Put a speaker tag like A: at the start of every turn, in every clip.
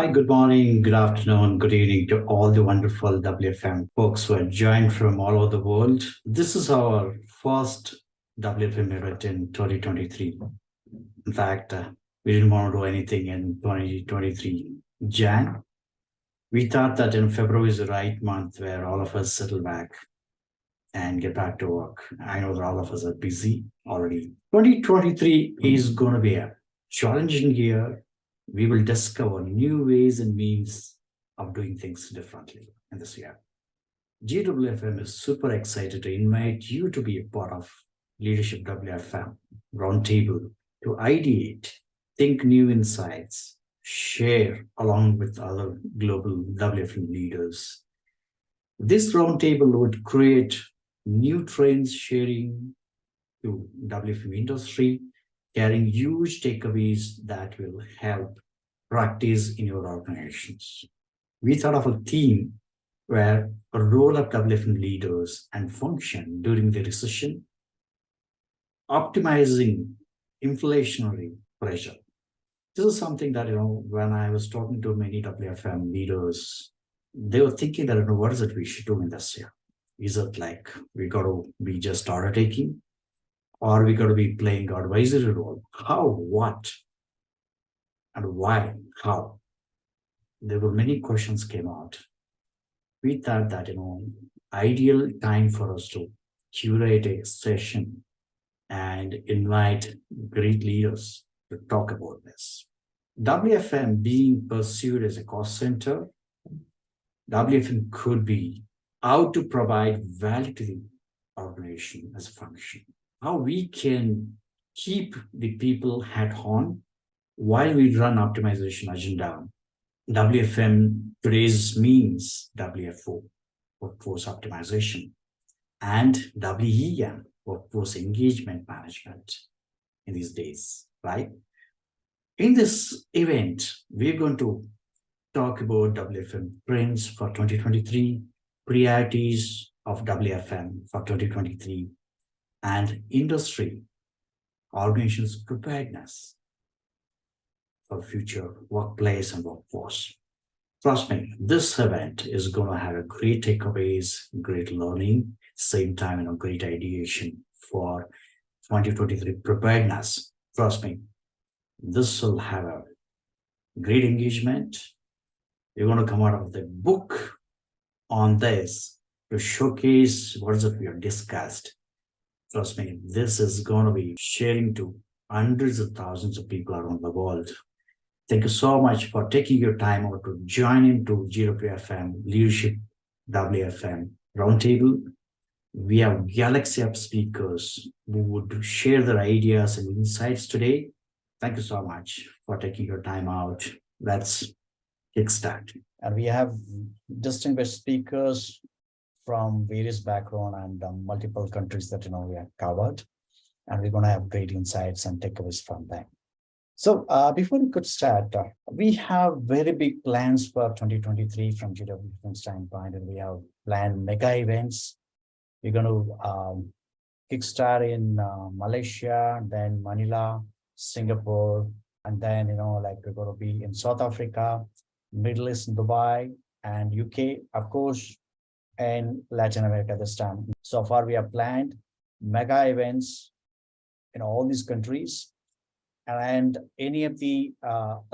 A: Hi, good morning, good afternoon, good evening to all the wonderful WFM folks who are joined from all over the world. This is our first WFM event in 2023. In fact, we didn't want to do anything in 2023 Jan. We thought that in February is the right month where all of us settle back and get back to work. I know that all of us are busy already. 2023 is going to be a challenging year. We will discover new ways and means of doing things differently in this year. GWFM is super excited to invite you to be a part of Leadership WFM Roundtable to ideate, think new insights, share along with other global WFM leaders. This roundtable would create new trends sharing to WFM industry, carrying huge takeaways that will help practice in your organizations. We thought of a theme where a role of WFM leaders and function during the recession, optimizing inflationary pressure. This is something that, when I was talking to many WFM leaders, they were thinking that, what is it we should do in this year? Is it like we got to be just order taking? Or we got to be playing advisory role? How, what, and why, how? There were many questions came out. We thought that, ideal time for us to curate a session and invite great leaders to talk about this. WFM being pursued as a cost center, WFM could be how to provide value to the organization as a function, how we can keep the people at home while we run optimization agenda. WFM today's means WFO, workforce optimization, and WEM, workforce engagement management in these days, right? In this event, we're going to talk about WFM trends for 2023, priorities of WFM for 2023, and industry organizations preparedness for future workplace and workforce. Trust me, this event is going to have a great takeaways, great learning, same time, great ideation for 2023 preparedness. Trust me, this will have a great engagement. We're going to come out of the book on this to showcase what is it we have discussed. Trust me, this is going to be sharing to hundreds of thousands of people around the world. Thank you so much for taking your time out to join into GWFM Leadership WFM Roundtable. We have galaxy of speakers who would share their ideas and insights today. Thank you so much for taking your time out. Let's kickstart.
B: And we have distinguished speakers from various backgrounds and multiple countries that we have covered, and we're going to have great insights and takeaways from them. So before we could start, we have very big plans for 2023 from GWFM standpoint, and we have planned mega events. We're going to kickstart in Malaysia, then Manila, Singapore, and then we're going to be in South Africa, Middle East, in Dubai, and UK, of course, and Latin America this time. So far, we have planned mega events in all these countries. And any of the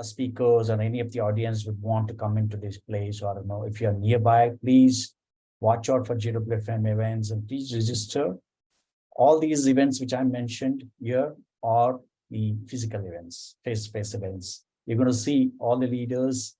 B: speakers or any of the audience would want to come into this place, or I don't know, if you're nearby, please watch out for GWFM events and please register. All these events which I mentioned here are the physical events, face-to-face events. You're going to see all the leaders,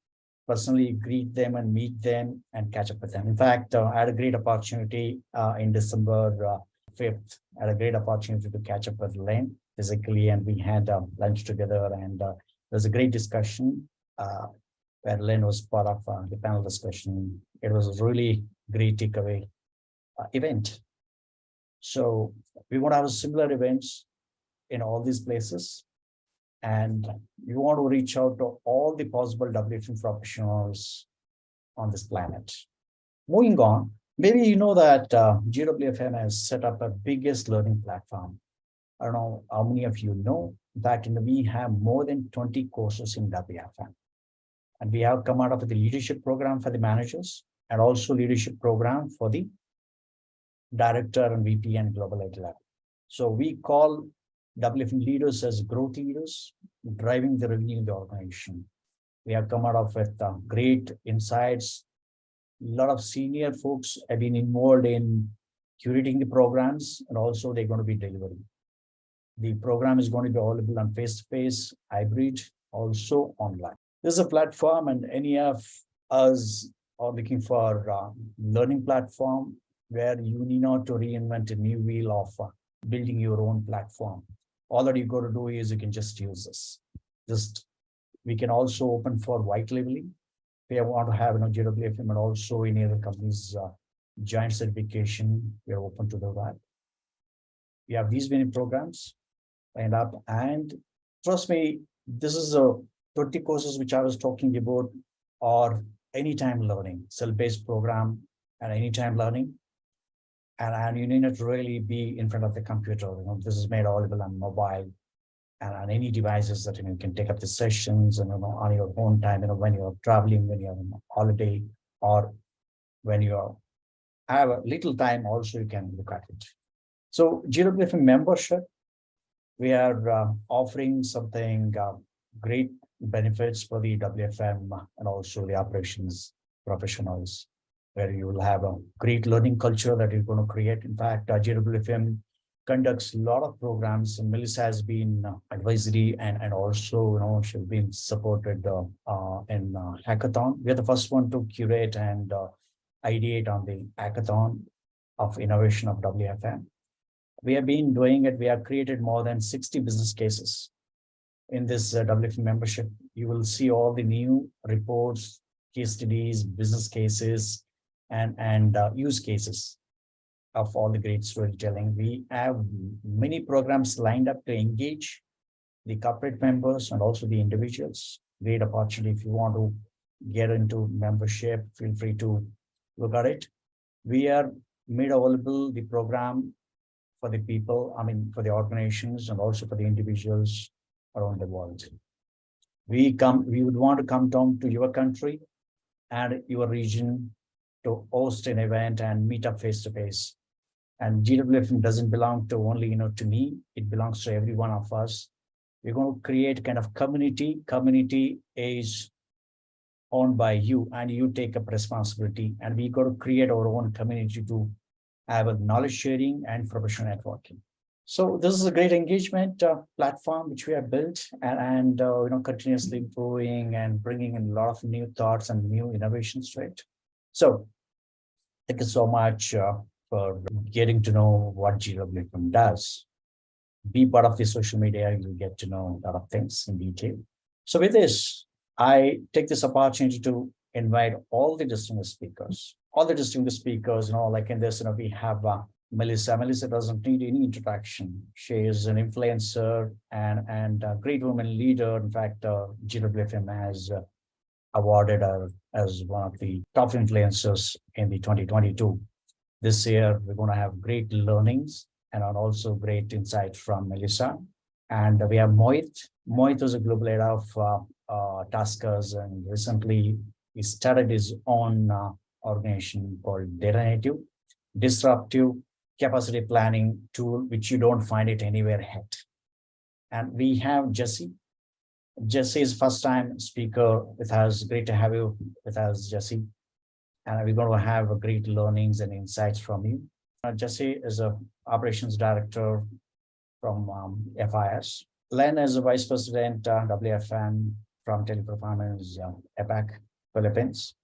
B: personally greet them and meet them and catch up with them. In fact, I had a great opportunity in December 5th. I had a great opportunity to catch up with Len physically, and we had lunch together, and there was a great discussion where Len was part of the panel discussion. It was a really great takeaway event. So we want to have similar events in all these places, and we want to reach out to all the possible WFM professionals on this planet. Moving on, maybe you know that GWFM has set up a biggest learning platform. I don't know how many of you know that we have more than 20 courses in WFM. And we have come out of the leadership program for the managers and also leadership program for the director and VP and global head level. So we call WFM leaders as growth leaders, driving the revenue in the organization. We have come out of with great insights. A lot of senior folks have been involved in curating the programs, and also they're going to be delivering. The program is going to be available on face-to-face, hybrid, also online. This is a platform, and any of us are looking for a learning platform where you need not to reinvent a new wheel of building your own platform. All that you got to do is you can just use this. We can also open for white labeling. We want to have GWFM and also any other companies joint certification. We are open to do that. We have these many programs lined up, and trust me, this is a 20 courses which I was talking about, or anytime learning, self-based program and anytime learning. And you need not really be in front of the computer. This is made available on mobile and on any devices that you can take up the sessions and on your own time, when you're traveling, when you're on holiday, or when you have a little time, also you can look at it. So GWFM membership, we are offering something great benefits for the WFM and also the operations professionals, where you will have a great learning culture that you're going to create. In fact, GWFM conducts a lot of programs, and Melissa has been advisory and also she's been supported in hackathon. We're the first one to curate and ideate on the hackathon of innovation of WFM. We have been doing it. We have created more than 60 business cases in this WFM membership. You will see all the new reports, case studies, business cases, and use cases of all the great storytelling. We have many programs lined up to engage the corporate members and also the individuals. Great opportunity. If you want to get into membership, feel free to look at it. We are made available the program for the people, for the organizations and also for the individuals around the world. We would want to come down to your country and your region to host an event and meet up face to face. And GWFM doesn't belong to only to me, it belongs to every one of us. We're going to create kind of community. Community is owned by you, and you take up responsibility, and we got to create our own community to have a knowledge sharing and professional networking. So this is a great engagement platform which we have built, and continuously improving and bringing in a lot of new thoughts and new innovations to it. So thank you so much for getting to know what GWFM does. Be part of the social media, you'll get to know a lot of things in detail. So with this, I take this opportunity to invite all the distinguished speakers. Like in this, we have Melissa. Melissa doesn't need any introduction. She is an influencer and a great woman leader. In fact, GWFM has awarded her as one of the top influencers in the 2022. This year, we're going to have great learnings and also great insights from Melissa. And we have Mohit. Mohit is a global head of Taskers, and recently he started his own organization called Data Native, disruptive capacity planning tool, which you don't find it anywhere yet. And we have Jesse. Jesse is first time speaker with us. Great to have you with us, Jesse. And we're going to have great learnings and insights from you. Jesse is a operations director from FIS. Len is a vice president, WFM from Teleperformance APAC, Philippines.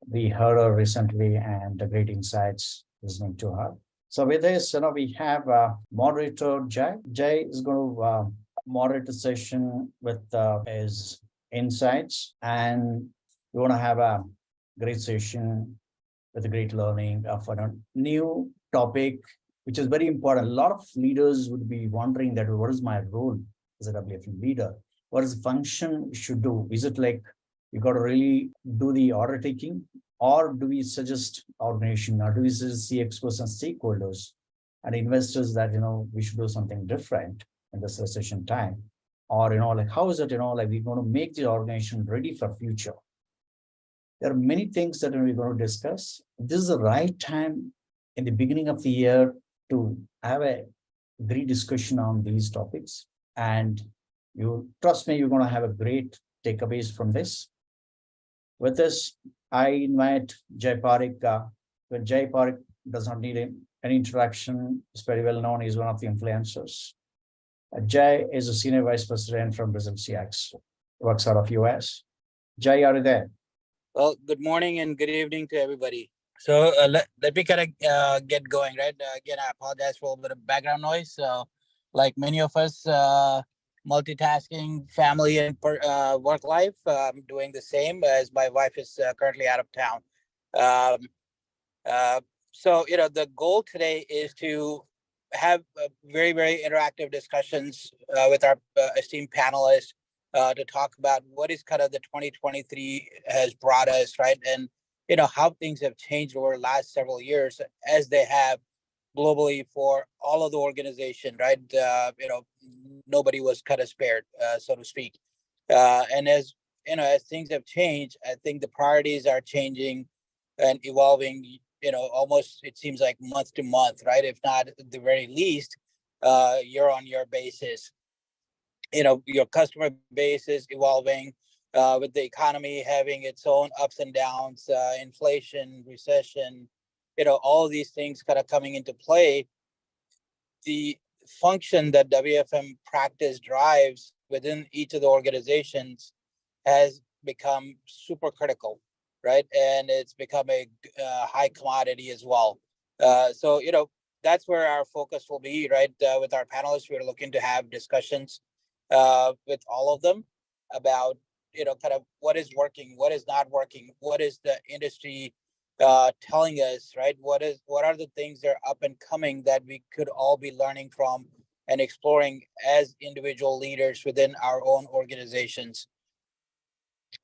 B: We heard her recently and great insights listening to her. So with this, we have moderator Jay. Jay is going to moderate the session with his insights, and we want to have a great session with a great learning of a new topic, which is very important. A lot of leaders would be wondering that what is my role as a WFM leader? What is the function should do? Is it like you got to really do the order taking, or do we suggest organization, or do we suggest the experts and stakeholders and investors that we should do something different in this recession time? Or like how is it like we're going to make the organization ready for future? There are many things that we're going to discuss. This is the right time in the beginning of the year to have a great discussion on these topics. And you trust me, you're going to have a great takeaways from this. With this, I invite Jay Parik. When Jay Parik does not need any introduction, is very well known. He's one of the influencers. Jay is a senior vice president from Brazil CX, works out of US. Jay, are you there?
C: Well, good morning and good evening to everybody. So let me kind of get going, right? Again, I apologize for a little bit of background noise. So, like many of us, multitasking, family and work life, I'm doing the same as my wife is currently out of town. Um, so, the goal today is to have very, very interactive discussions with our esteemed panelists to talk about what is kind of the 2023 has brought us, right? And, how things have changed over the last several years as they have globally for all of the organization, right? Nobody was kind of spared, so to speak. And as things have changed, I think the priorities are changing and evolving, almost it seems like month to month, right? If not at the very least, year on year basis. Your customer base is evolving with the economy having its own ups and downs, inflation, recession, all of these things kind of coming into play. The function that WFM practice drives within each of the organizations has become super critical, right? And it's become a high commodity as well. So, that's where our focus will be, right? With our panelists, we're looking to have discussions with all of them about, kind of what is working, what is not working, what is the industry telling us, right? What are the things that are up and coming that we could all be learning from and exploring as individual leaders within our own organizations.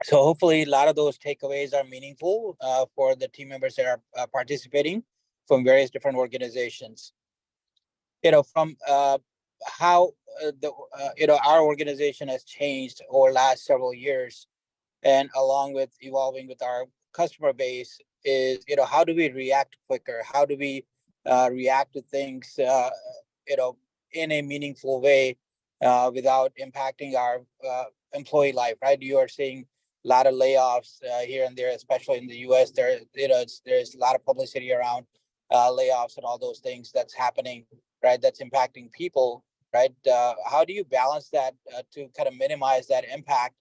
C: So hopefully a lot of those takeaways are meaningful for the team members that are participating from various different organizations. From how our organization has changed over the last several years, and along with evolving with our customer base, is how do we react quicker? How do we react to things in a meaningful way without impacting our employee life? Right, you are seeing a lot of layoffs here and there, especially in the U.S. There's a lot of publicity around layoffs and all those things that's happening, right? That's impacting people, right? How do you balance that to kind of minimize that impact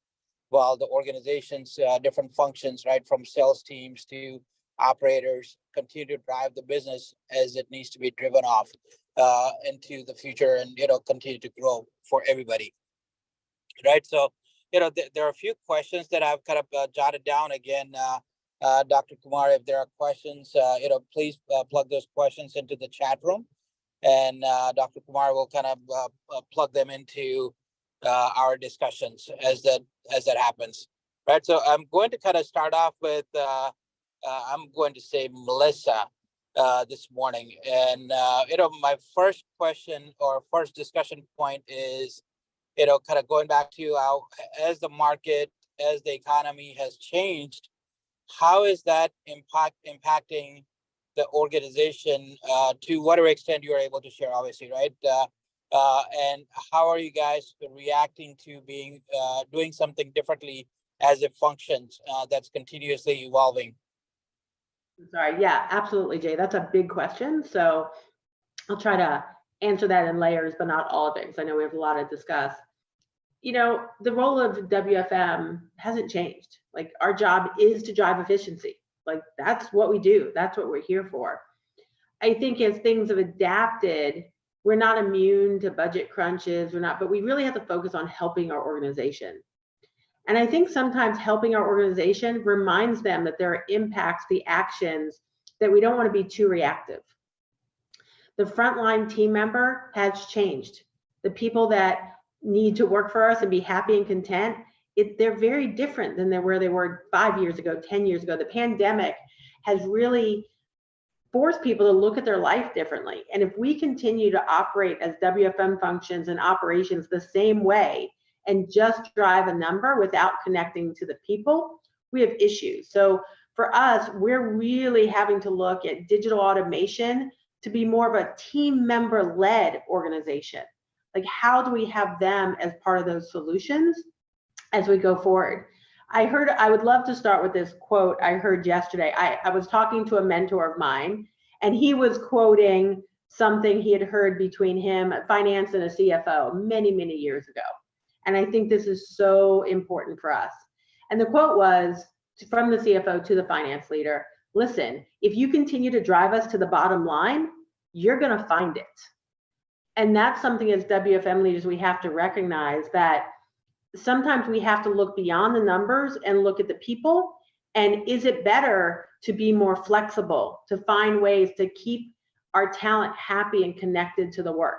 C: while the organization's different functions, right, from sales teams to operators, continue to drive the business as it needs to be driven off into the future and, continue to grow for everybody, right? So, there are a few questions that I've kind of jotted down. Again, Dr. Kumar, if there are questions, please plug those questions into the chat room, and Dr. Kumar will kind of plug them into our discussions as that happens, right? So I'm going to kind of start off with I'm going to say Melissa this morning, and my first question or first discussion point is, kind of going back to how, as the market, as the economy has changed, how is that impacting the organization to whatever extent you are able to share, obviously, right? And how are you guys reacting to being doing something differently as it functions that's continuously evolving?
D: Sorry, yeah, absolutely, Jay. That's a big question. So I'll try to answer that in layers, but not all of it, because I know we have a lot to discuss. The role of WFM hasn't changed. Like, our job is to drive efficiency. Like, that's what we do. That's what we're here for. I think as things have adapted, we're not immune to budget crunches. But we really have to focus on helping our organization. And I think sometimes helping our organization reminds them that there are impacts, the actions, that we don't want to be too reactive. The frontline team member has changed. The people that need to work for us and be happy and content, they're very different than where they were 5 years ago, 10 years ago. The pandemic has really forced people to look at their life differently. And if we continue to operate as WFM functions and operations the same way and just drive a number without connecting to the people, we have issues. So for us, we're really having to look at digital automation to be more of a team member led organization. Like, how do we have them as part of those solutions as we go forward? I would love to start with this quote I heard yesterday. I was talking to a mentor of mine, and he was quoting something he had heard between him, finance and a CFO, many, many years ago. And I think this is so important for us. And the quote was from the CFO to the finance leader: listen, if you continue to drive us to the bottom line, you're going to find it. And that's something as WFM leaders we have to recognize, that sometimes we have to look beyond the numbers and look at the people. And is it better to be more flexible, to find ways to keep our talent happy and connected to the work?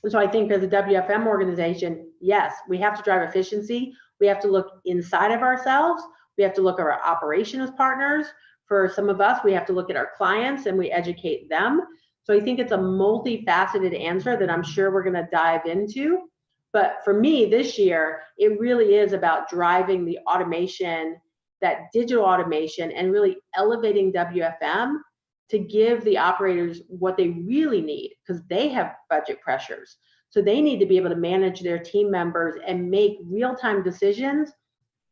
D: So I think as a WFM organization, yes, we have to drive efficiency. We have to look inside of ourselves. We have to look at our operations partners. For some of us, we have to look at our clients and we educate them. So I think it's a multifaceted answer that I'm sure we're going to dive into. But for me this year, it really is about driving the automation, that digital automation, and really elevating WFM to give the operators what they really need, because they have budget pressures. So they need to be able to manage their team members and make real-time decisions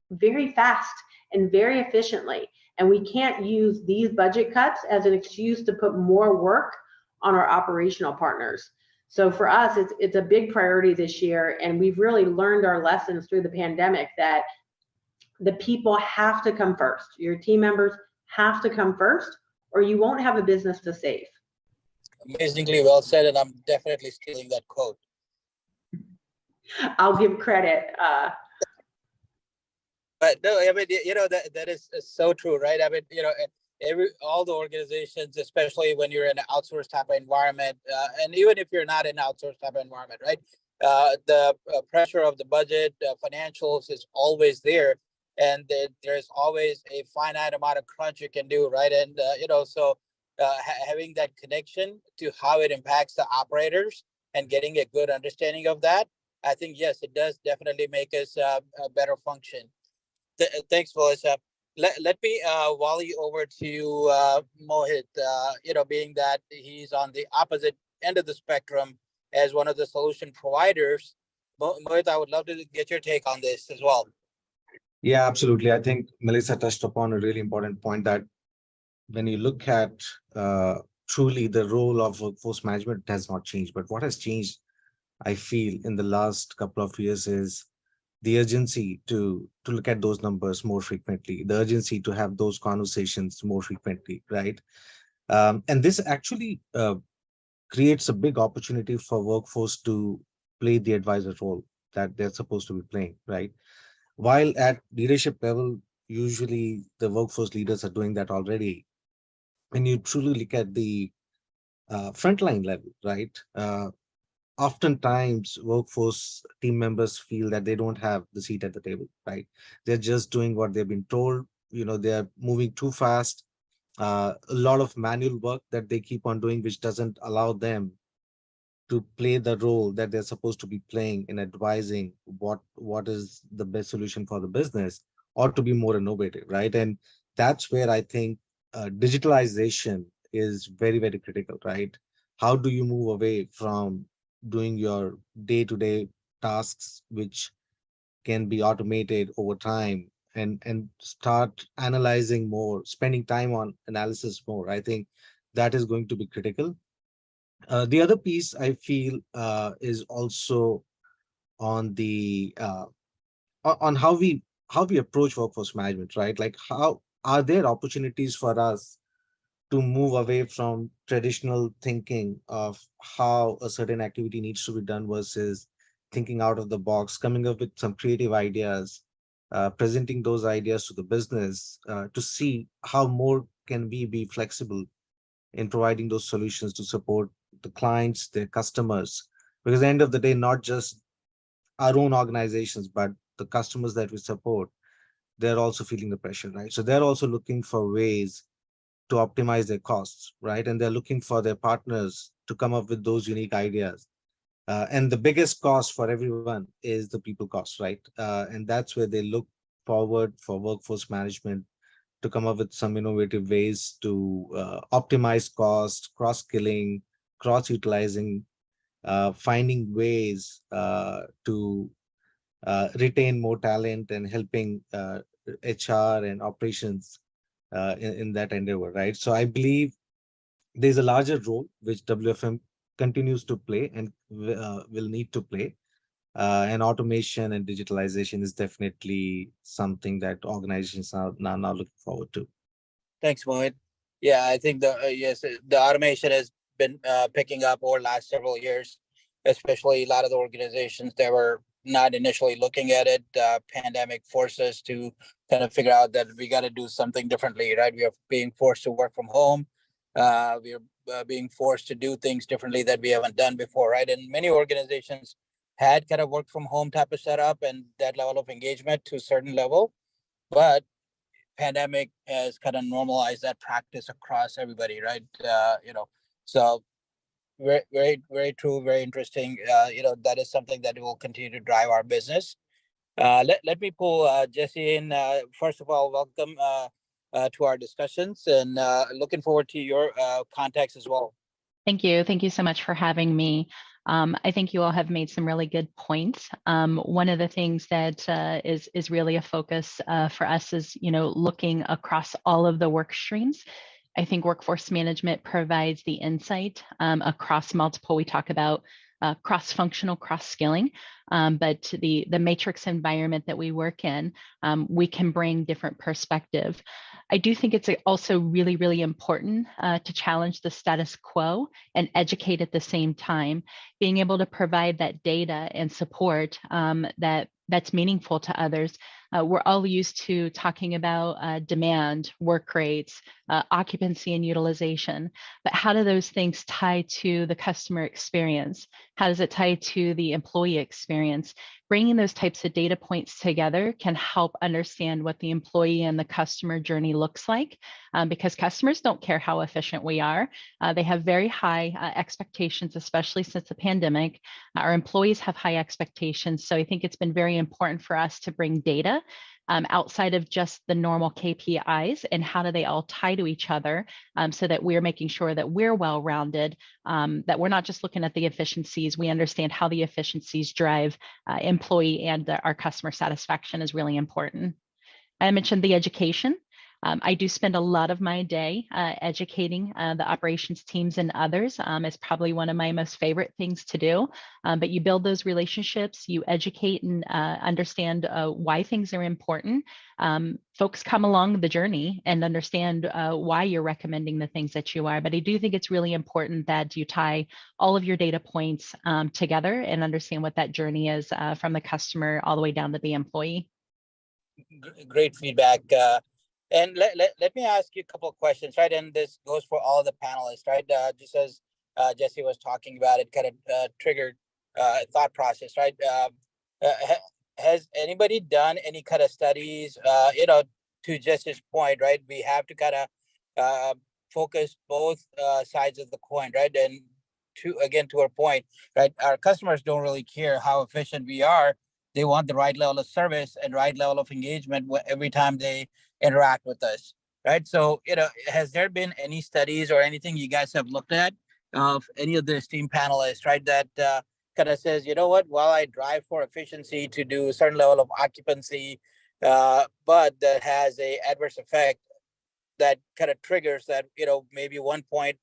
D: very fast and very efficiently. And we can't use these budget cuts as an excuse to put more work on our operational partners. So for us, it's a big priority this year, and we've really learned our lessons through the pandemic that the people have to come first. Your team members have to come first, or you won't have a business to save.
C: Amazingly well said, and I'm definitely stealing that quote.
D: I'll give credit.
C: But no, I mean, that is so true, right? I mean, all the organizations, especially when you're in an outsourced type of environment, and even if you're not in an outsourced type of environment, right? The pressure of the budget, financials is always there, and there's always a finite amount of crunch you can do, right? And so having that connection to how it impacts the operators and getting a good understanding of that, I think yes, it does definitely make us a better function. Thanks, Melissa. Let me volley over to Mohit. Being that he's on the opposite end of the spectrum as one of the solution providers, Mohit, I would love to get your take on this as well.
E: Yeah, absolutely. I think Melissa touched upon a really important point, that when you look at truly the role of workforce management has not changed. But what has changed, I feel, in the last couple of years is the urgency to look at those numbers more frequently, the urgency to have those conversations more frequently, right? And this actually creates a big opportunity for workforce to play the advisor role that they're supposed to be playing, right? While at leadership level, usually the workforce leaders are doing that already. When you truly look at the frontline level, right? Oftentimes workforce team members feel that they don't have the seat at the table, right? They're just doing what they've been told. They're moving too fast. A lot of manual work that they keep on doing, which doesn't allow them to play the role that they're supposed to be playing in advising what is the best solution for the business, or to be more innovative, right? And that's where I think digitalization is very, very critical, right? How do you move away from doing your day-to-day tasks, which can be automated over time, and start analyzing more, spending time on analysis more? I think that is going to be critical. The other piece I feel is also on the on how we approach workforce management, right? Like, how are there opportunities for us to move away from traditional thinking of how a certain activity needs to be done versus thinking out of the box, coming up with some creative ideas, presenting those ideas to the business to see how more can we be flexible in providing those solutions to support the clients, their customers. Because at the end of the day, not just our own organizations, but the customers that we support, they're also feeling the pressure, right? So they're also looking for ways to optimize their costs, right? And they're looking for their partners to come up with those unique ideas. And the biggest cost for everyone is the people cost, right? And that's where they look forward for workforce management to come up with some innovative ways to optimize cost, cross-skilling, cross-utilizing, finding ways to retain more talent and helping HR and operations in that endeavor, right? So I believe there's a larger role which WFM continues to play and will need to play. And automation and digitalization is definitely something that organizations are now looking forward to.
C: Thanks, Mohit. Yeah, I think yes, the automation has been picking up over the last several years, especially a lot of the organizations that were not initially looking at it. Pandemic forced us to kind of figure out that we got to do something differently, right? We are being forced to work from home. We are being forced to do things differently that we haven't done before, right? And many organizations had kind of work from home type of setup and that level of engagement to a certain level, but pandemic has kind of normalized that practice across everybody, right? So very, very, very true, very interesting. That is something that will continue to drive our business. Let me pull Jesse in. First of all, welcome to our discussions, and looking forward to your context as well.
F: Thank you. Thank you so much for having me. I think you all have made some really good points. One of the things that is really a focus for us is, looking across all of the work streams. I think workforce management provides the insight across multiple. We talk about cross-functional, cross-skilling, but the matrix environment that we work in, we can bring different perspective. I do think it's also really, really important to challenge the status quo and educate at the same time, being able to provide that data and support that's meaningful to others. We're all used to talking about demand, work rates, occupancy and utilization, but how do those things tie to the customer experience? How does it tie to the employee experience? Bringing those types of data points together can help understand what the employee and the customer journey looks like, because customers don't care how efficient we are. They have very high expectations, especially since the pandemic. Our employees have high expectations. So I think it's been very important for us to bring data outside of just the normal KPIs, and how do they all tie to each other, so that we're making sure that we're well-rounded, that we're not just looking at the efficiencies. We understand how the efficiencies drive employee and our customer satisfaction is really important. I mentioned the education. I do spend a lot of my day educating the operations teams and others. It's probably one of my most favorite things to do, but you build those relationships, you educate and understand why things are important. Folks come along the journey and understand why you're recommending the things that you are, but I do think it's really important that you tie all of your data points together and understand what that journey is from the customer all the way down to the employee.
C: Great feedback. And let me ask you a couple of questions, right? And this goes for all the panelists, right? Just as Jesse was talking about, it kind of triggered thought process, right? Has anybody done any kind of studies, to Jesse's point, right? We have to kind of focus both sides of the coin, right? And to our point, right? Our customers don't really care how efficient we are. They want the right level of service and right level of engagement every time they interact with us, right? So, has there been any studies or anything you guys have looked at of any of the esteemed panelists, right? That kind of says, you know what, while I drive for efficiency to do a certain level of occupancy, but that has a adverse effect that kind of triggers that, maybe 1 point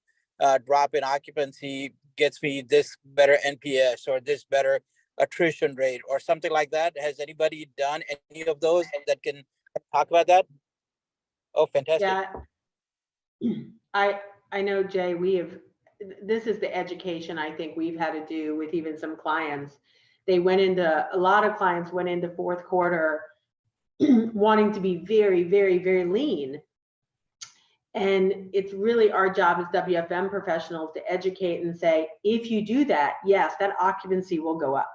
C: drop in occupancy gets me this better NPS or this better attrition rate or something like that. Has anybody done any of those that can talk about that? Oh, fantastic.
D: Yeah, I know, Jay, this is the education I think we've had to do with even some clients. A lot of clients went into fourth quarter wanting to be very, very, very lean. And it's really our job as WFM professionals to educate and say, if you do that, yes, that occupancy will go up.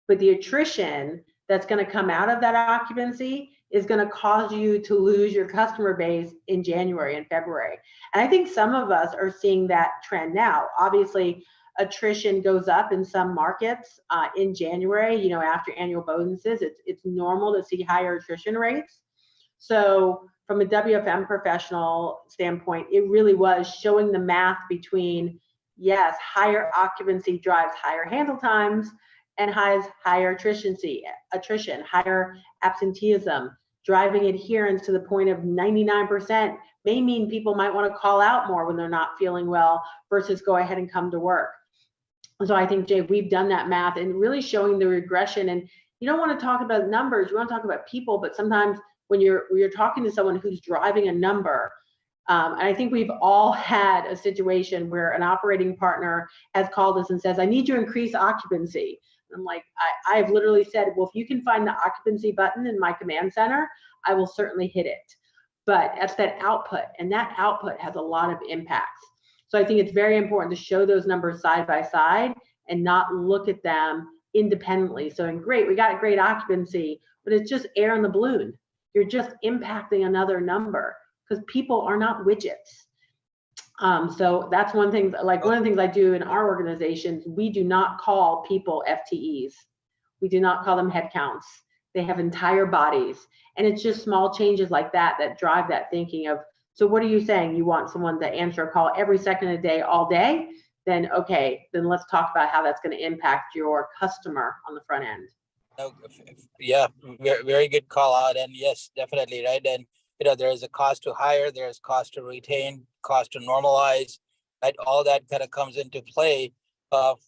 D: But the attrition that's going to come out of that occupancy is going to cause you to lose your customer base in January and February. And I think some of us are seeing that trend now. Obviously, attrition goes up in some markets in January, you know, after annual bonuses. It's normal to see higher attrition rates. So from a WFM professional standpoint, it really was showing the math between, yes, higher occupancy drives higher handle times and has higher attrition, higher absenteeism, driving adherence to the point of 99% may mean people might want to call out more when they're not feeling well versus go ahead and come to work. So I think, Jay, we've done that math and really showing the regression. And you don't want to talk about numbers, you want to talk about people, but sometimes when you're talking to someone who's driving a number, and I think we've all had a situation where an operating partner has called us and says, I need you to increase occupancy. I'm like, I've literally said, well, if you can find the occupancy button in my command center, I will certainly hit it. But that's that output, and that output has a lot of impacts. So I think it's very important to show those numbers side by side and not look at them independently. So great, we got great occupancy, but it's just air in the balloon. You're just impacting another number because people are not widgets. So that's one thing, like one of the things I do in our organizations, we do not call people FTEs. We do not call them headcounts. They have entire bodies. And it's just small changes like that that drive that thinking of, so what are you saying? You want someone to answer a call every second of the day, all day? Then okay, then let's talk about how that's going to impact your customer on the front end.
C: Yeah, very good call out. And yes, definitely, right? And there is a cost to hire, there's cost to retain, cost to normalize, right? All that kind of comes into play of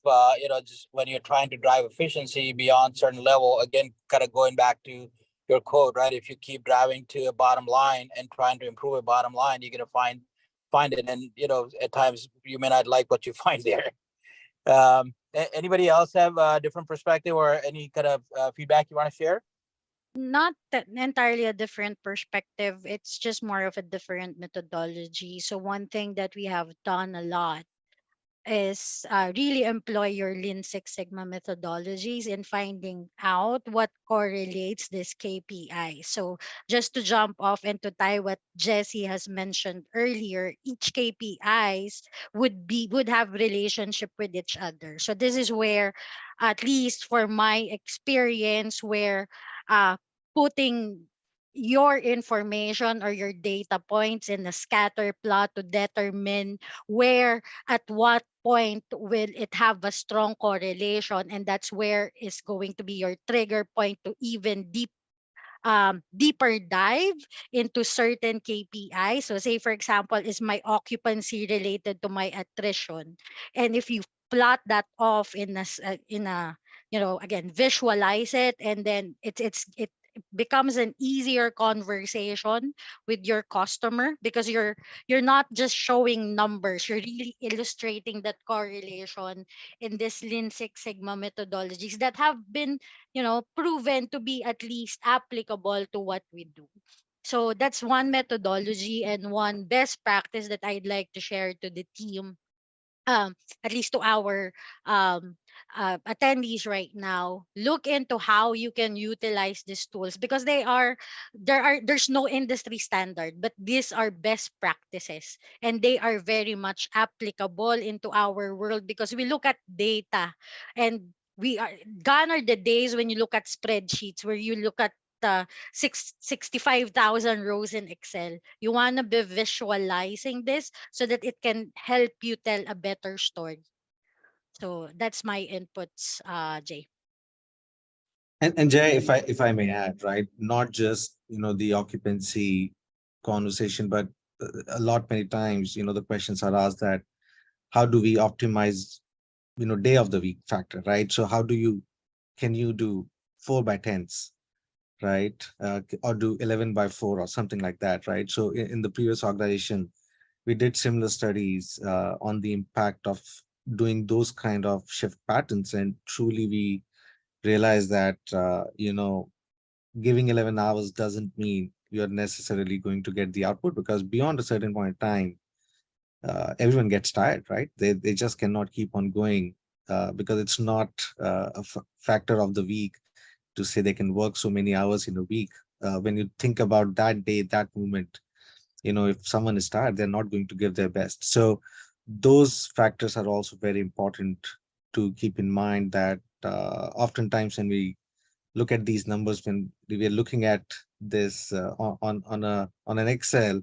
C: just when you're trying to drive efficiency beyond certain level. Again, kind of going back to your quote, right? If you keep driving to a bottom line and trying to improve a bottom line, you're gonna find it, and at times you may not like what you find there. Anybody else have a different perspective or any kind of feedback you want to share?
G: Not that entirely a different perspective. It's just more of a different methodology. So one thing that we have done a lot is really employ your Lean Six Sigma methodologies in finding out what correlates this KPI. So just to jump off and to tie what Jesse has mentioned earlier, each KPIs would have relationship with each other. So this is where, at least for my experience, where putting your information or your data points in a scatter plot to determine where at what point will it have a strong correlation, and that's where is going to be your trigger point to even deeper dive into certain KPI. So say for example, is my occupancy related to my attrition? And if you plot that off in a again, visualize it, and then it becomes an easier conversation with your customer, because you're not just showing numbers, you're really illustrating that correlation in this Lean Six Sigma methodologies that have been proven to be at least applicable to what we do. So that's one methodology and one best practice that I'd like to share to the team, um, at least to our um, attendees right now. Look into how you can utilize these tools, because there's no industry standard, but these are best practices and they are very much applicable into our world, because we look at data, and we are gone are the days when you look at spreadsheets where you look at 65,000 rows in Excel. You want to be visualizing this so that it can help you tell a better story. So that's my inputs, Jay.
E: And Jay, if I may add, right, not just the occupancy conversation, but a lot many times the questions are asked that how do we optimize day of the week factor, right? So can you do 4x10s, right? Or do 11x4 or something like that, right? So in the previous organization, we did similar studies on the impact of doing those kind of shift patterns, and truly we realized that giving 11 hours doesn't mean you're necessarily going to get the output, because beyond a certain point in time, everyone gets tired, right? They just cannot keep on going because it's not a factor of the week to say they can work so many hours in a week. When you think about that day, that moment, if someone is tired, they're not going to give their best. So those factors are also very important to keep in mind, that oftentimes when we look at these numbers, when we are looking at this on an Excel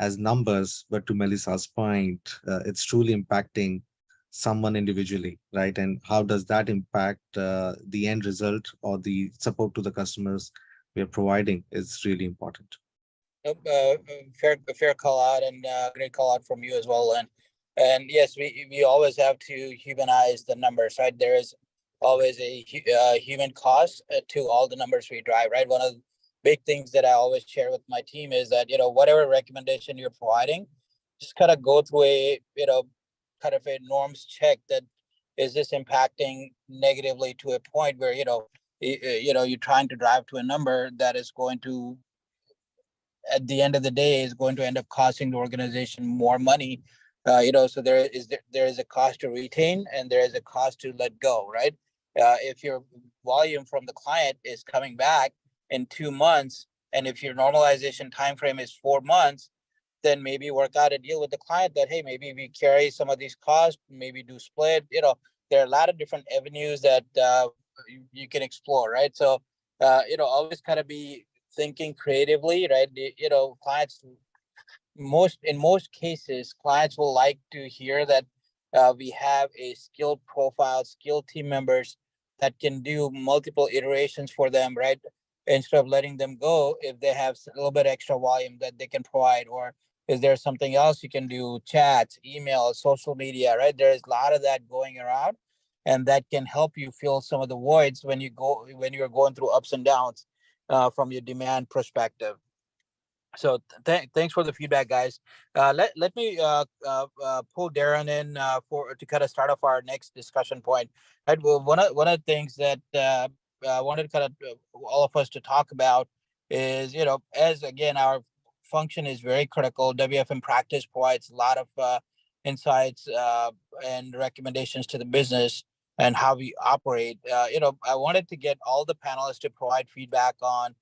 E: as numbers, but to Melissa's point, it's truly impacting someone individually, right? And how does that impact the end result or the support to the customers we are providing is really important.
C: Fair call out, and great call out from you as well. And yes, we always have to humanize the numbers, right? There is always a human cost to all the numbers we drive, right? One of the big things that I always share with my team is that, whatever recommendation you're providing, just kind of go through a, kind of a norms check that is this impacting negatively to a point where, you're trying to drive to a number that is going to, at the end of the day, is going to end up costing the organization more money. So there is a cost to retain and there is a cost to let go, right? If your volume from the client is coming back in 2 months, and if your normalization time frame is 4 months, then maybe work out a deal with the client that, hey, maybe we carry some of these costs, maybe do split. There are a lot of different avenues that you can explore, right? So always kind of be thinking creatively, right? Clients, in most cases, clients will like to hear that we have a skilled profile, skilled team members that can do multiple iterations for them, right? Instead of letting them go if they have a little bit extra volume that they can provide. Or is there something else you can do? Chat, email, social media, right? There's a lot of that going around, and that can help you fill some of the voids when you're going through ups and downs from your demand perspective. So thanks for the feedback, guys. Let me pull Darren in for to kind of start off our next discussion point. Right, well, one of the things that I wanted kind of all of us to talk about is, as again, our function is very critical. WFM practice provides a lot of insights and recommendations to the business and how we operate. I wanted to get all the panelists to provide feedback on,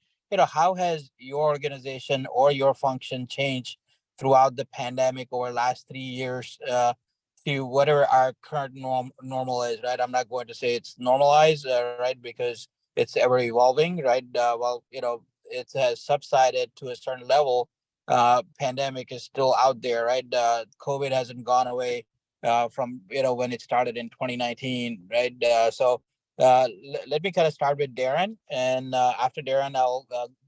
C: how has your organization or your function changed throughout the pandemic over the last 3 years to whatever our current normal is, right? I'm not going to say it's normalized, right, because it's ever evolving, right? Well, it has subsided to a certain level. Pandemic is still out there, right? COVID hasn't gone away from, when it started in 2019, right? Let me kind of start with Darren, and after Darren, I'll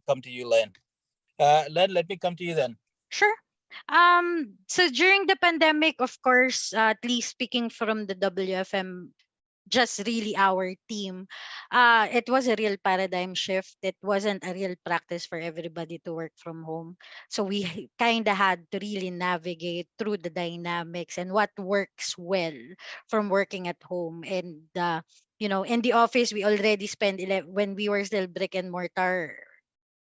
C: come to you, Lynn. Lynn, let me come to you then.
G: Sure. So during the pandemic, of course, at least speaking from the WFM, just really our team, it was a real paradigm shift. It wasn't a real practice for everybody to work from home. So we kind of had to really navigate through the dynamics and what works well from working at home. And, in the office, we already spent when we were still brick and mortar,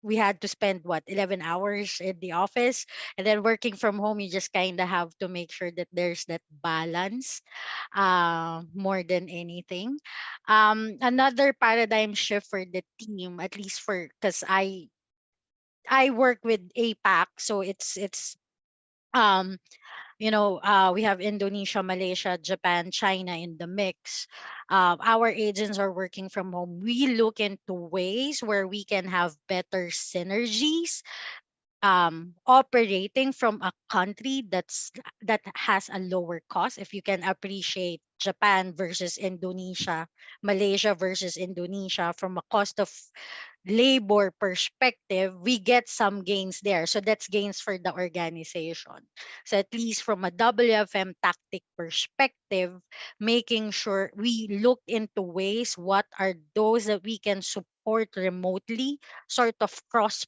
G: we had to spend what 11 hours in the office, and then working from home, you just kind of have to make sure that there's that balance more than anything. Another paradigm shift for the team, at least for, because I work with APAC, so it's um we have Indonesia, Malaysia, Japan, China in the mix. Our agents are working from home. We look into ways where we can have better synergies, operating from a country that has a lower cost. If you can appreciate Japan versus Indonesia, Malaysia versus Indonesia, from a cost of labor perspective, we get some gains there. So that's gains for the organization. So at least from a WFM tactic perspective, making sure we look into ways what are those that we can support remotely, sort of cross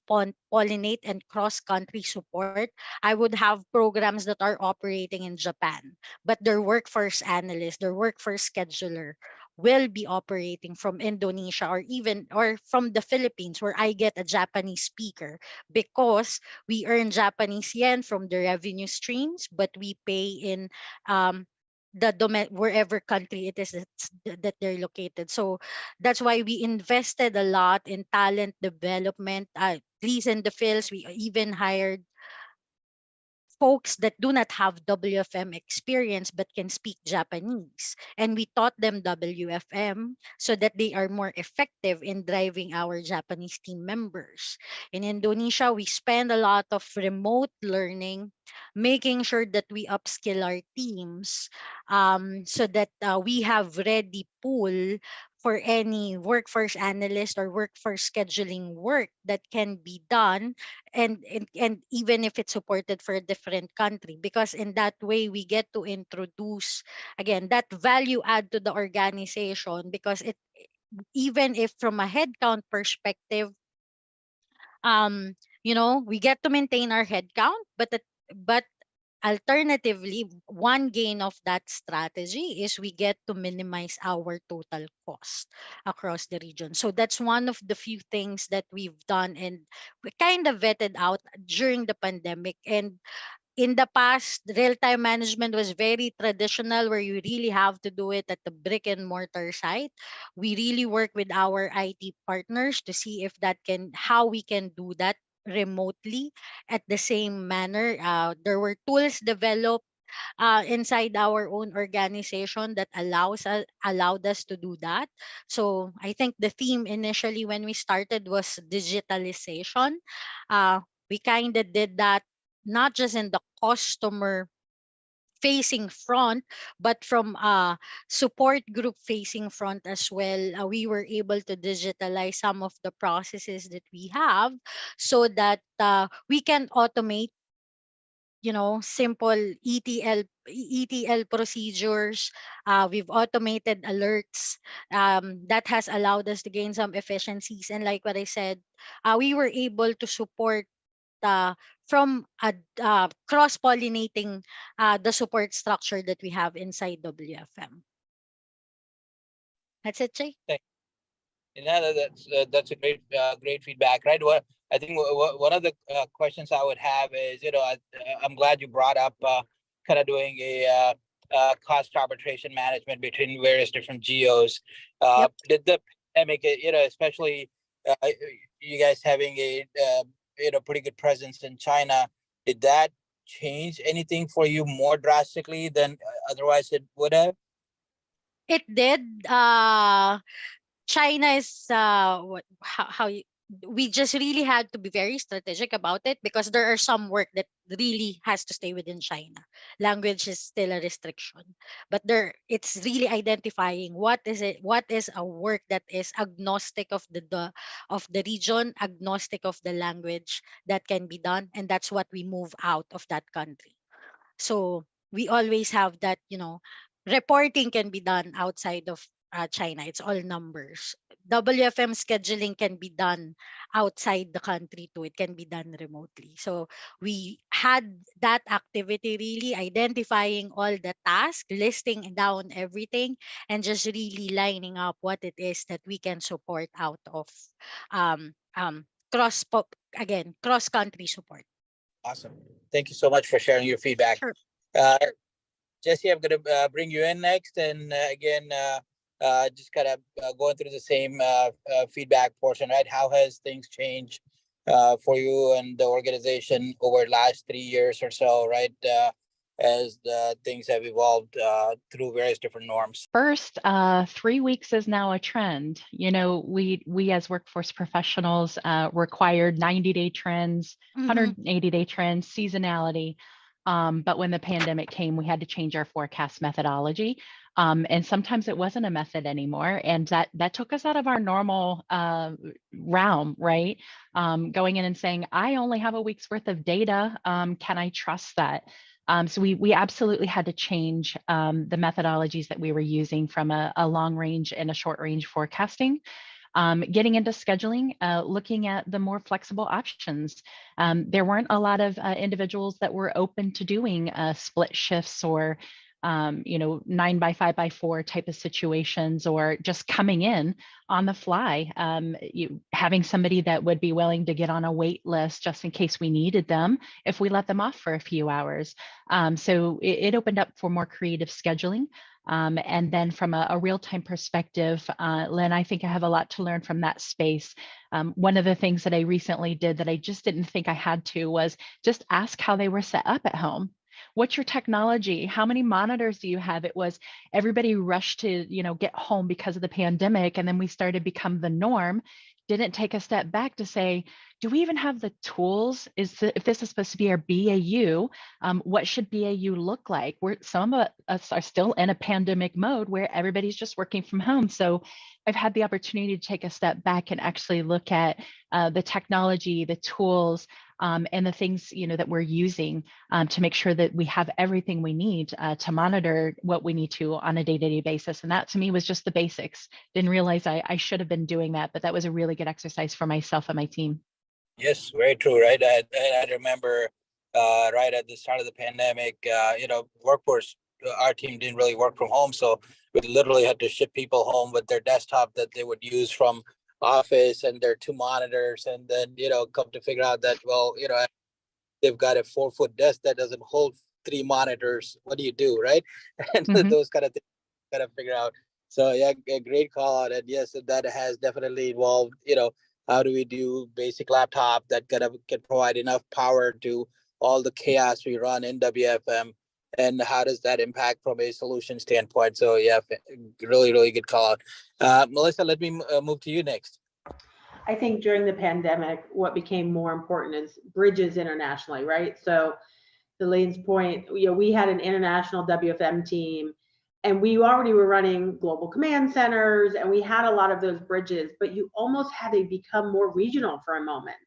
G: pollinate and cross country support. I would have programs that are operating in Japan, but their workforce analyst, their workforce scheduler will be operating from Indonesia, or even or from the Philippines, where I get a Japanese speaker, because we earn Japanese yen from the revenue streams, but we pay in wherever country it is that they're located. So that's why we invested a lot in talent development. At least in the fields, we even hired folks that do not have WFM experience but can speak Japanese. And we taught them WFM so that they are more effective in driving our Japanese team members. In Indonesia, we spend a lot of remote learning, making sure that we upskill our teams, so that we have ready pool for any workforce analyst or workforce scheduling work that can be done, and even if it's supported for a different country, because in that way we get to introduce again that value add to the organization, because it, even if from a headcount perspective, um we get to maintain our headcount, but alternatively, one gain of that strategy is we get to minimize our total cost across the region. So that's one of the few things that we've done, and we kind of vetted out during the pandemic. And in the past, real-time management was very traditional, where you really have to do it at the brick and mortar site. We really work with our IT partners to see if how we can do that remotely at the same manner. There were tools developed inside our own organization that allowed us to do that. So I think the theme initially when we started was digitalization. Uh, we kind of did that not just in the customer facing front, but from a support group facing front as well. We were able to digitalize some of the processes that we have, so that we can automate, simple ETL procedures. We've automated alerts, that has allowed us to gain some efficiencies. And like what I said, we were able to support uh, from cross-pollinating the support structure that we have inside WFM. That's it, Jay.
C: That's a great feedback, right? What I think one of the questions I would have is, I'm glad you brought up kind of doing a cost arbitration management between various different geos.
G: Yep.
C: Did the pandemic, especially you guys having a pretty good presence in China, did that change anything for you more drastically than otherwise it would have?
G: It did. China is how you, we just really had to be very strategic about it, because there are some work that really has to stay within China. Language is still a restriction, but it's really identifying what is a work that is agnostic of the region, agnostic of the language, that can be done, and that's what we move out of that country. So we always have that, reporting can be done outside of China. It's all numbers. WFM scheduling can be done outside the country too. It can be done remotely. So we had that activity, really identifying all the tasks, listing down everything, and just really lining up what it is that we can support out of um, um, cross country support.
C: Awesome. Thank you so much for sharing your feedback.
G: Sure.
C: Uh, Jesse, I'm going to bring you in next. And again, just kind of going through the same feedback portion, right? How has things changed for you and the organization over the last 3 years or so, right? As things have evolved through various different norms.
F: First, 3 weeks is now a trend. We as workforce professionals required 90-day trends, 180-day trends, seasonality. But when the pandemic came, we had to change our forecast methodology. And sometimes it wasn't a method anymore. And that took us out of our normal realm, right? Going in and saying, I only have a week's worth of data. Can I trust that? So we absolutely had to change the methodologies that we were using from a long range and a short range forecasting. Getting into scheduling, looking at the more flexible options. There weren't a lot of individuals that were open to doing split shifts or 9 by 5 by 4 type of situations, or just coming in on the fly, having somebody that would be willing to get on a wait list just in case we needed them if we let them off for a few hours. So it opened up for more creative scheduling. And then from a real-time perspective, Lynn, I think I have a lot to learn from that space. One of the things that I recently did that I just didn't think I had to was just ask how they were set up at home. What's your technology? How many monitors do you have? It was everybody rushed to, get home because of the pandemic. And then we started to become the norm. Didn't take a step back to say, do we even have the tools? If this is supposed to be our BAU, what should BAU look like? Some of us are still in a pandemic mode where everybody's just working from home. So I've had the opportunity to take a step back and actually look at the technology, the tools, and the things that we're using to make sure that we have everything we need to monitor what we need to on a day-to-day basis. And that to me was just the basics. Didn't realize I should have been doing that, but that was a really good exercise for myself and my team.
C: Yes, very true, right? I remember right at the start of the pandemic, workforce, our team didn't really work from home. So we literally had to ship people home with their desktop that they would use from office and their 2 monitors. And then, come to figure out that, they've got a 4-foot desk that doesn't hold 3 monitors. What do you do, right? And those kind of things gotta figure out. So yeah, a great call out. And yes, that has definitely involved, how do we do basic laptop that can provide enough power to all the chaos we run in WFM, and how does that impact from a solution standpoint? So yeah, really, really good call out. Melissa, let me move to you next.
D: I think during the pandemic, what became more important is bridges internationally, right? So to Lane's point, we had an international WFM team, and we already were running global command centers, and we had a lot of those bridges, but you almost had to become more regional for a moment.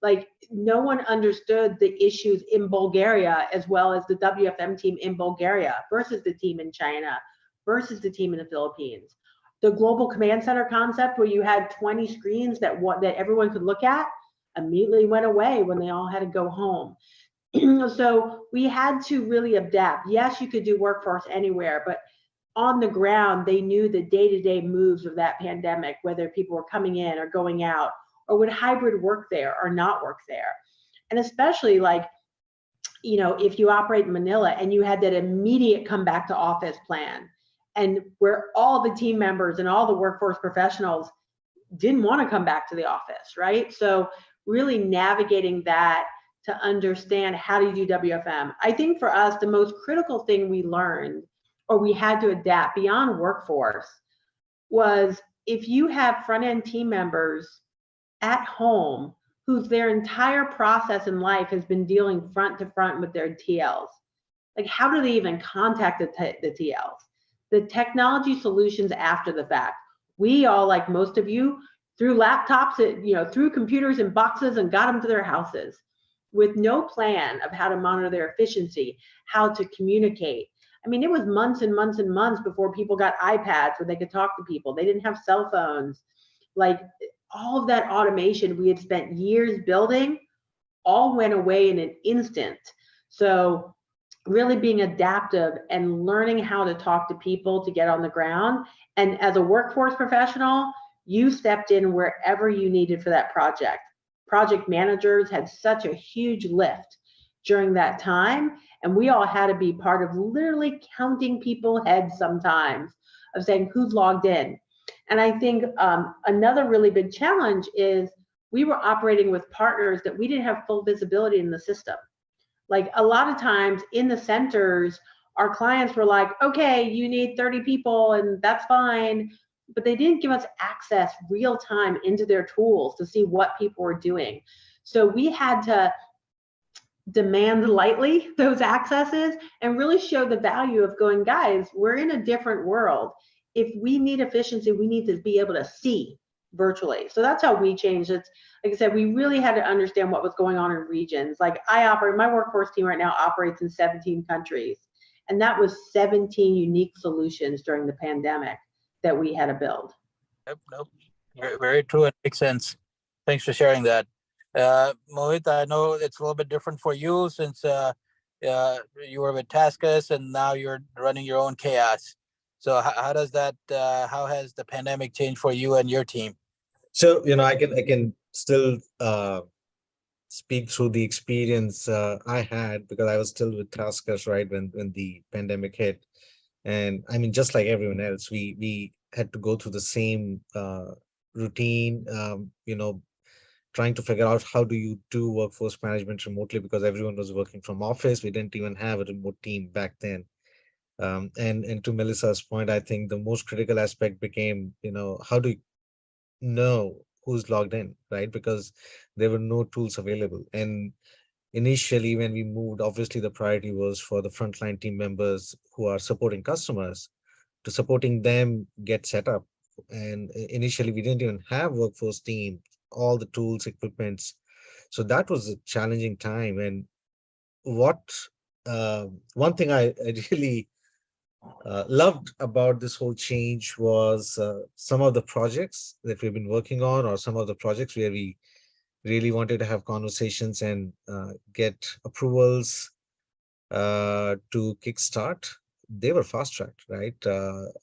D: Like, no one understood the issues in Bulgaria as well as the WFM team in Bulgaria versus the team in China versus the team in the Philippines. The global command center concept, where you had 20 screens that everyone could look at, immediately went away when they all had to go home. So we had to really adapt. Yes, you could do workforce anywhere, but on the ground, they knew the day-to-day moves of that pandemic, whether people were coming in or going out, or would hybrid work there or not work there. And especially if you operate in Manila and you had that immediate come back to office plan, and where all the team members and all the workforce professionals didn't want to come back to the office, right? So really navigating that to understand how to do WFM. I think for us, the most critical thing we learned, or we had to adapt beyond workforce, was if you have front-end team members at home whose their entire process in life has been dealing front to front with their TLs, like, how do they even contact the TLs? The technology solutions after the fact. We all, like most of you, threw laptops through computers in boxes and got them to their houses with no plan of how to monitor their efficiency, how to communicate. I mean, it was months and months and months before people got iPads where they could talk to people. They didn't have cell phones. Like, all of that automation we had spent years building all went away in an instant. So really being adaptive and learning how to talk to people to get on the ground. And as a workforce professional, you stepped in wherever you needed for that project. Project managers had such a huge lift during that time, and we all had to be part of literally counting people's heads sometimes of saying who's logged in. And I think another really big challenge is we were operating with partners that we didn't have full visibility in the system. Like, a lot of times in the centers, our clients were like, okay, you need 30 people and that's fine. But they didn't give us access real time into their tools to see what people were doing. So we had to demand lightly those accesses and really show the value of going, guys, we're in a different world. If we need efficiency, we need to be able to see virtually. So that's how we changed it. Like I said, we really had to understand what was going on in regions. Like, my workforce team right now operates in 17 countries. And that was 17 unique solutions during the pandemic that we had to build.
C: Nope. Very, very true. It makes sense. Thanks for sharing that. Mohit, I know it's a little bit different for you since you were with Taskus, and now you're running your own chaos. So how does that? How has the pandemic changed for you and your team?
E: So, I can still speak through the experience I had, because I was still with Taskers, right, when the pandemic hit. And I mean, just like everyone else, we had to go through the same routine, trying to figure out how do you do workforce management remotely, because everyone was working from office. We didn't even have a remote team back then. And to Melissa's point, I think the most critical aspect became, how do you know who's logged in, right? Because there were no tools available. And initially, when we moved, obviously the priority was for the frontline team members who are supporting customers, to supporting them get set up. And initially, we didn't even have workforce team, all the tools, equipments. So that was a challenging time. And what one thing I really loved about this whole change was some of the projects that we've been working on, or some of the projects where we really wanted to have conversations and get approvals to kickstart. They were fast tracked, right?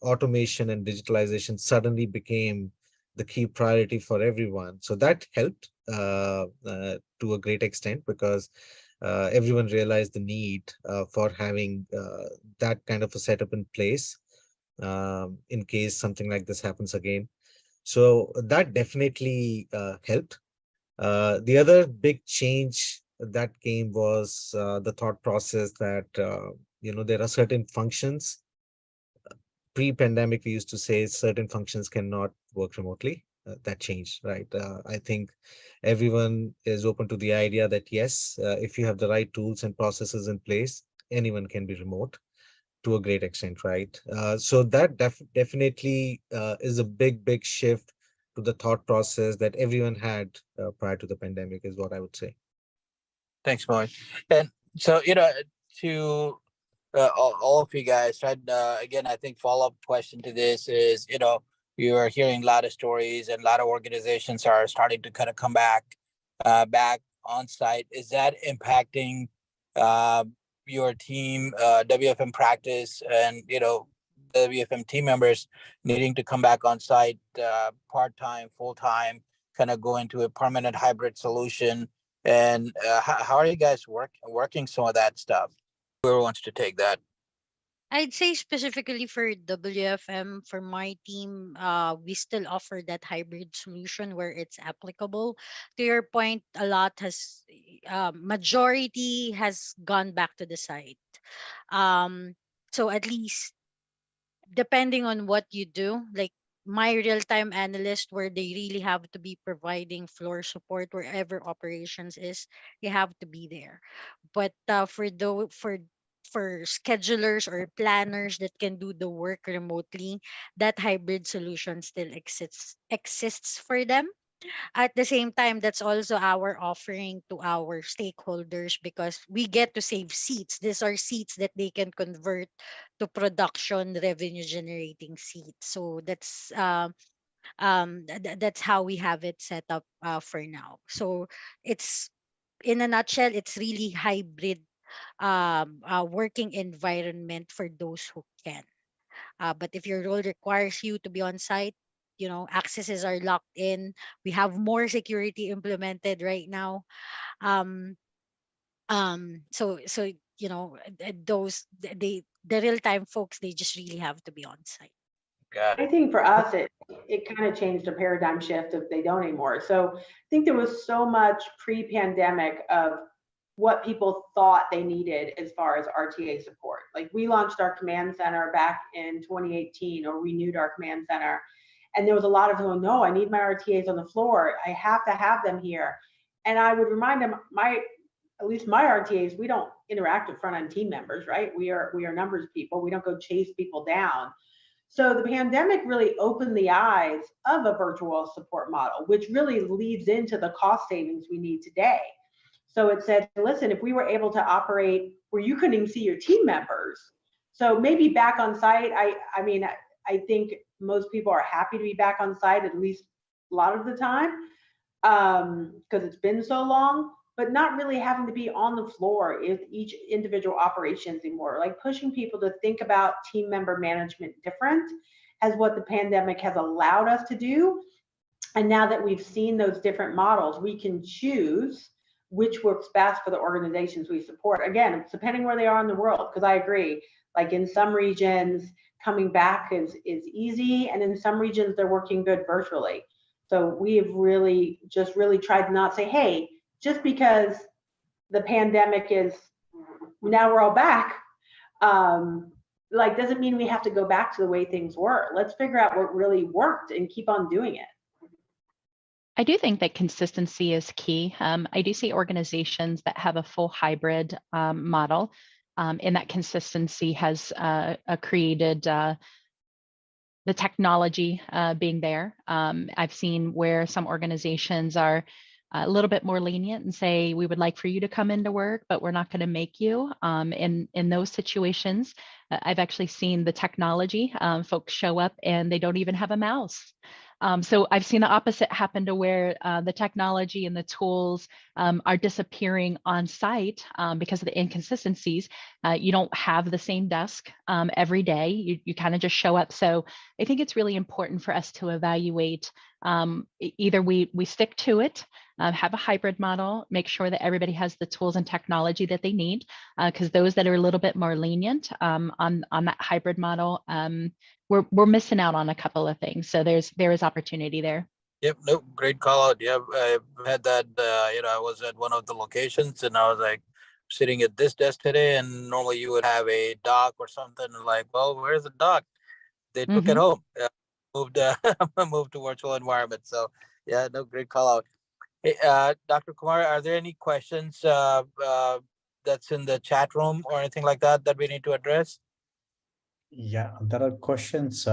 E: Automation and digitalization suddenly became the key priority for everyone. So that helped to a great extent, because everyone realized the need for having that kind of a setup in place in case something like this happens again. So that definitely helped. The other big change that came was the thought process that there are certain functions. Pre-pandemic, we used to say certain functions cannot work remotely. That changed, right? I think everyone is open to the idea that yes, if you have the right tools and processes in place, anyone can be remote to a great extent, right? So that definitely is a big shift to the thought process that everyone had prior to the pandemic, is what I would say.
C: Thanks, Moin. And so, to all of you guys, right? Again, I think follow-up question to this is, you are hearing a lot of stories, and a lot of organizations are starting to kind of come back on site. Is that impacting uh, your team, WFM practice, and WFM team members needing to come back on site, part-time, full-time, kind of go into a permanent hybrid solution? And how are you guys working some of that stuff? Whoever wants to take that.
G: I'd say specifically for WFM, for my team, we still offer that hybrid solution where it's applicable. To your point, a lot has, majority has gone back to the site. So at least depending on what you do, like my real-time analyst, where they really have to be providing floor support wherever operations is, you have to be there. But for schedulers or planners that can do the work remotely, that hybrid solution still exists for them. At the same time, that's also our offering to our stakeholders, because we get to save seats. These are seats that they can convert to production revenue generating seats. So that's how we have it set up for now. So it's, in a nutshell, it's really hybrid working environment for those who can. But if your role requires you to be on site, accesses are locked in. We have more security implemented right now. Um, so the real time folks, they just really have to be on site.
C: Got
D: I
C: it.
D: think for us, it kind of changed a paradigm shift if they don't anymore. So I think there was so much pre-pandemic of what people thought they needed as far as RTA support. Like we launched our command center back in 2018, or renewed our command center. And there was a lot of people, no, I need my RTAs on the floor. I have to have them here. And I would remind them, at least my RTAs, we don't interact with front end team members, right? We are numbers people. We don't go chase people down. So the pandemic really opened the eyes of a virtual support model, which really leads into the cost savings we need today. So it said, listen, if we were able to operate where you couldn't even see your team members, so maybe back on site, I mean, I think most people are happy to be back on site, at least a lot of the time, because it's been so long. but not really having to be on the floor with each individual operations anymore. Like pushing people to think about team member management different as what the pandemic has allowed us to do. And now that we've seen those different models, we can choose which works best for the organizations we support. Again, it's depending where they are in the world, because I agree, like in some regions, coming back is easy, and in some regions, they're working good virtually. So we have really tried to not say, hey, just because the pandemic is, now we're all back, like doesn't mean we have to go back to the way things were. Let's figure out what really worked and keep on doing it.
F: I do think that consistency is key. I do see organizations that have a full hybrid model, and that consistency has created the technology being there. I've seen where some organizations are a little bit more lenient and say, we would like for you to come into work, but we're not going to make you. In those situations, I've actually seen the technology, folks show up and they don't even have a mouse. So I've seen the opposite happen to where the technology and the tools are disappearing on site because of the inconsistencies. You don't have the same desk every day. You kind of just show up. So I think it's really important for us to evaluate either we stick to it, have a hybrid model, make sure that everybody has the tools and technology that they need, because those that are a little bit more lenient on that hybrid model, we're missing out on a couple of things. So there is opportunity there.
C: Yep, no, great call out. Yeah, I've had that. I was at one of the locations and I was like sitting at this desk today, and normally you would have a dock or something. Like, well, where's the dock? They took it home. Moved moved to virtual environment. So yeah, no, great call out. Hey, Dr. Kumar, are there any questions that's in the chat room or anything like that that we need to address?
B: Yeah, there are questions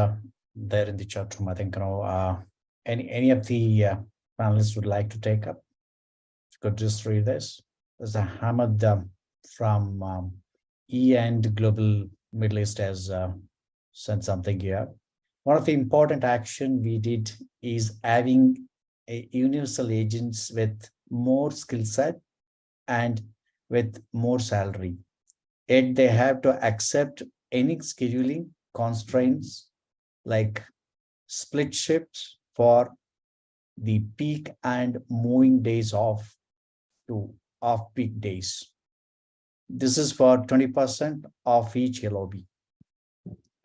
B: there in the chat room. I think any of the panelists would like to take up. Could just read this. There's a Hamad from E and Global Middle East has sent something here. One of the important action we did is having a universal agents with more skill set and with more salary. Yet they have to accept any scheduling constraints like split shifts for the peak and moving days off to off-peak days. This is for 20% of each LOB.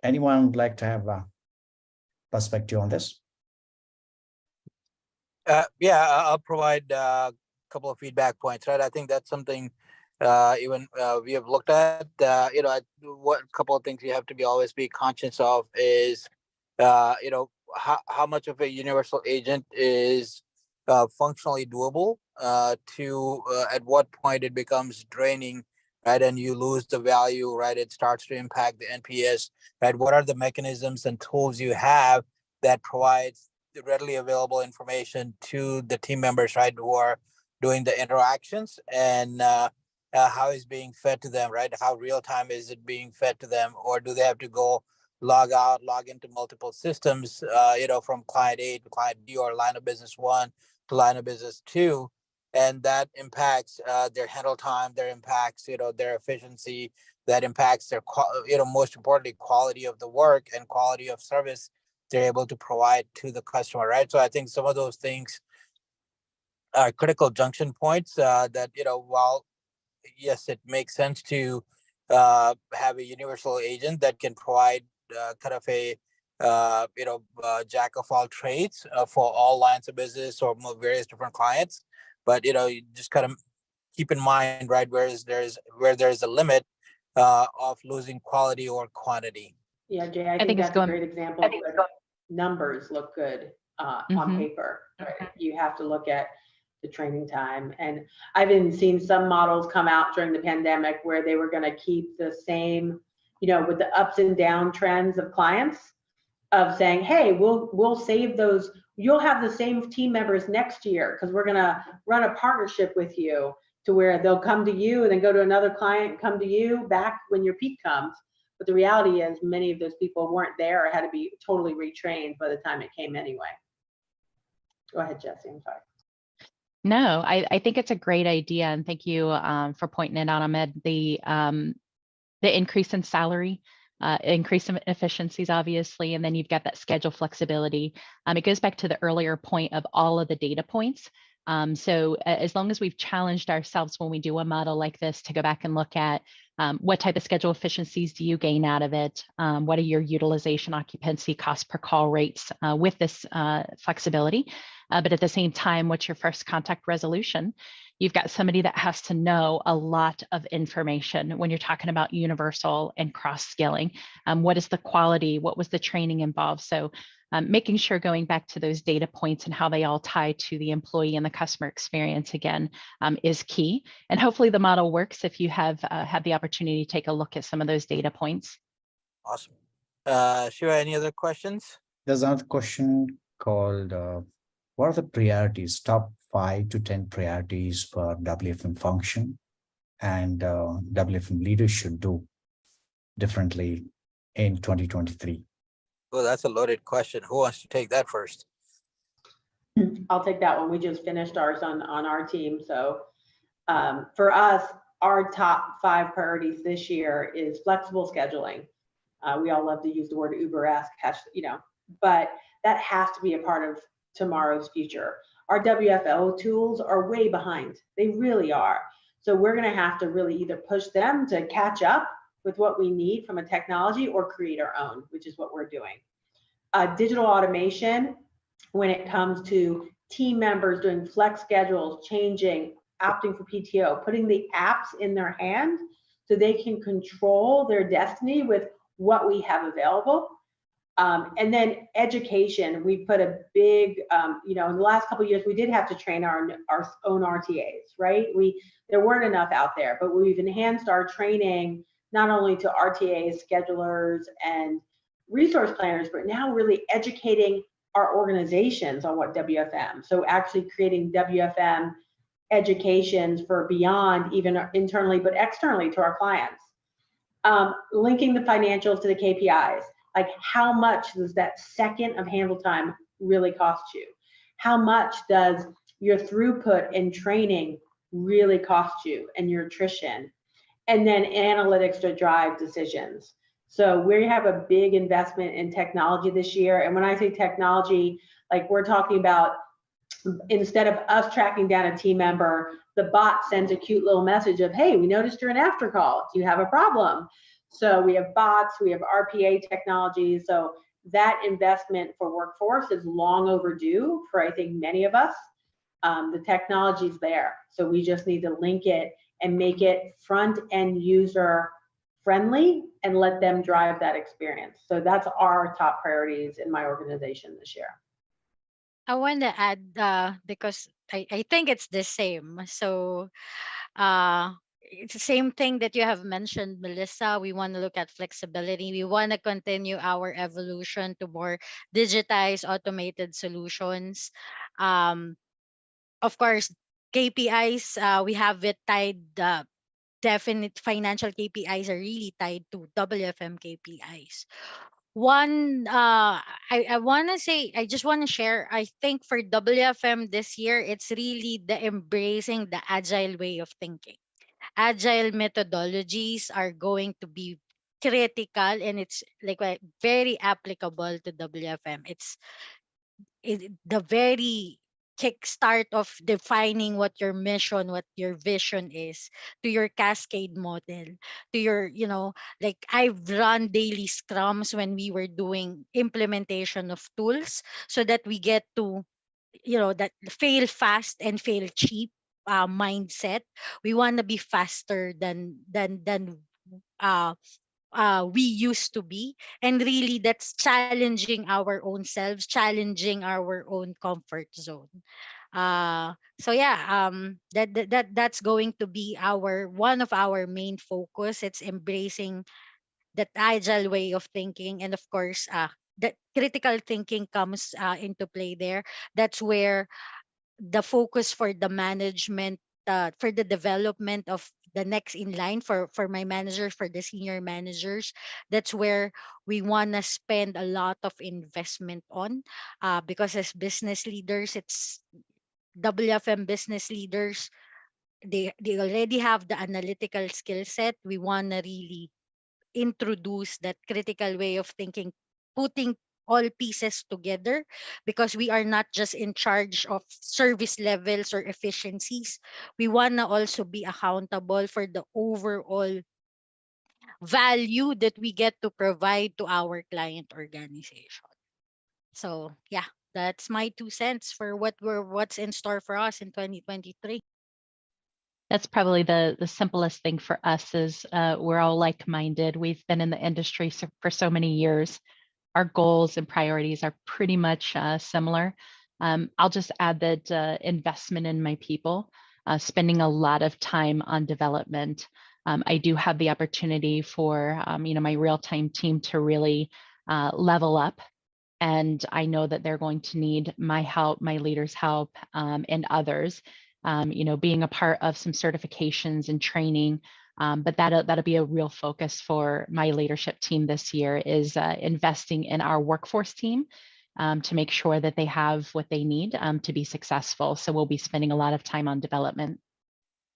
B: Anyone would like to have a perspective on this?
C: Yeah, I'll provide a couple of feedback points, right? I think that's something even we have looked at. What couple of things you have to always be conscious of is, how much of a universal agent is functionally doable to at what point it becomes draining, right? And you lose the value, right? It starts to impact the NPS, right? What are the mechanisms and tools you have that provides the readily available information to the team members, right, who are doing the interactions, and how is being fed to them, right? How real time is it being fed to them, or do they have to go log out, log into multiple systems, from client A to client B, or line of business 1 to line of business 2, and that impacts their handle time, their impacts, their efficiency, that impacts their, most importantly, quality of the work and quality of service they're able to provide to the customer, right? So I think some of those things are critical junction points that, while yes, it makes sense to have a universal agent that can provide kind of a jack of all trades for all lines of business or various different clients, but you just kind of keep in mind, right, where there's a limit of losing quality or quantity.
D: Yeah, Jay, I think that's a great example. Numbers look good on paper, right? You have to look at the training time. And I've even seen some models come out during the pandemic where they were going to keep the same, with the ups and down trends of clients, of saying, hey, we'll save those. You'll have the same team members next year because we're going to run a partnership with you, to where they'll come to you and then go to another client, come to you back when your peak comes. But the reality is many of those people weren't there or had to be totally retrained by the time it came anyway. Go ahead, Jesse, I'm sorry.
F: No, I think it's a great idea, and thank you for pointing it out, Ahmed. The increase in salary, increase in efficiencies, obviously, and then you've got that schedule flexibility. It goes back to the earlier point of all of the data points. So as long as we've challenged ourselves when we do a model like this to go back and look at what type of schedule efficiencies do you gain out of it? What are your utilization, occupancy, cost per call rates with this flexibility? But at the same time, what's your first contact resolution? You've got somebody that has to know a lot of information when you're talking about universal and cross skilling. What is the quality? What was the training involved? So making sure going back to those data points and how they all tie to the employee and the customer experience again is key. And hopefully the model works if you have had the opportunity to take a look at some of those data points.
C: Awesome. Shiva, any other questions?
B: There's another question called, what are the priorities, top 5 to 10 priorities for WFM function and WFM leaders should do differently in 2023?
C: Oh, that's a loaded question. Who wants to take that first?
D: I'll take that one. We just finished ours on our team. So for us, our top 5 priorities this year is flexible scheduling. We all love to use the word Uber-esque, but that has to be a part of tomorrow's future. Our WFO tools are way behind. They really are. So we're going to have to really either push them to catch up with what we need from a technology or create our own, which is what we're doing. Digital automation, when it comes to team members doing flex schedules, changing, opting for PTO, putting the apps in their hand so they can control their destiny with what we have available. And then education, we put a big, in the last couple of years, we did have to train our own RTAs, right? There weren't enough out there, but we've enhanced our training, not only to RTAs, schedulers, and resource planners, but now really educating our organizations on what WFM. So actually creating WFM educations for beyond even internally, but externally to our clients. Linking the financials to the KPIs. Like how much does that second of handle time really cost you? How much does your throughput and training really cost you and your attrition? And then analytics to drive decisions. So we have a big investment in technology this year. And when I say technology, like we're talking about instead of us tracking down a team member, the bot sends a cute little message of, hey, we noticed you're an after call. Do you have a problem? So we have bots, we have RPA technology. So that investment for workforce is long overdue for, I think, many of us. The technology's there. So we just need to link it and make it front end user friendly and let them drive that experience. So that's our top priorities in my organization this year.
G: I want to add because I think it's the same. So it's the same thing that you have mentioned, Melissa. We want to look at flexibility. We want to continue our evolution to more digitized, automated solutions. Of course, KPIs, we have it tied, definite financial KPIs are really tied to WFM KPIs. One, I want to say, I just want to share, I think for WFM this year, it's really the embracing the agile way of thinking. Agile methodologies are going to be critical, and it's like very applicable to WFM. It's the very kickstart of defining what your mission, what your vision is, to your cascade model, to your, like I've run daily scrums when we were doing implementation of tools so that we get to, that fail fast and fail cheap mindset. We want to be faster than uh we used to be, and really that's challenging our own selves, challenging our own comfort zone. So yeah, that's going to be our one of our main focus. It's embracing that agile way of thinking, and of course that critical thinking comes into play there. That's where the focus for the management, for the development of the next in line for my managers, for the senior managers, that's where we want to spend a lot of investment on, because as business leaders, it's WFM business leaders, they already have the analytical skill set. We want to really introduce that critical way of thinking, putting all pieces together, because we are not just in charge of service levels or efficiencies. We want to also be accountable for the overall value that we get to provide to our client organization. So yeah, that's my 2 cents for what's in store for us in 2023.
F: That's probably the simplest thing for us is we're all like-minded. We've been in the industry for so many years. Our goals and priorities are pretty much similar. I'll just add that investment in my people, spending a lot of time on development. I do have the opportunity for my real-time team to really level up. And I know that they're going to need my help, my leaders' help, and others. Being a part of some certifications and training. But that'll be a real focus for my leadership team this year is investing in our workforce team to make sure that they have what they need to be successful. So we'll be spending a lot of time on development.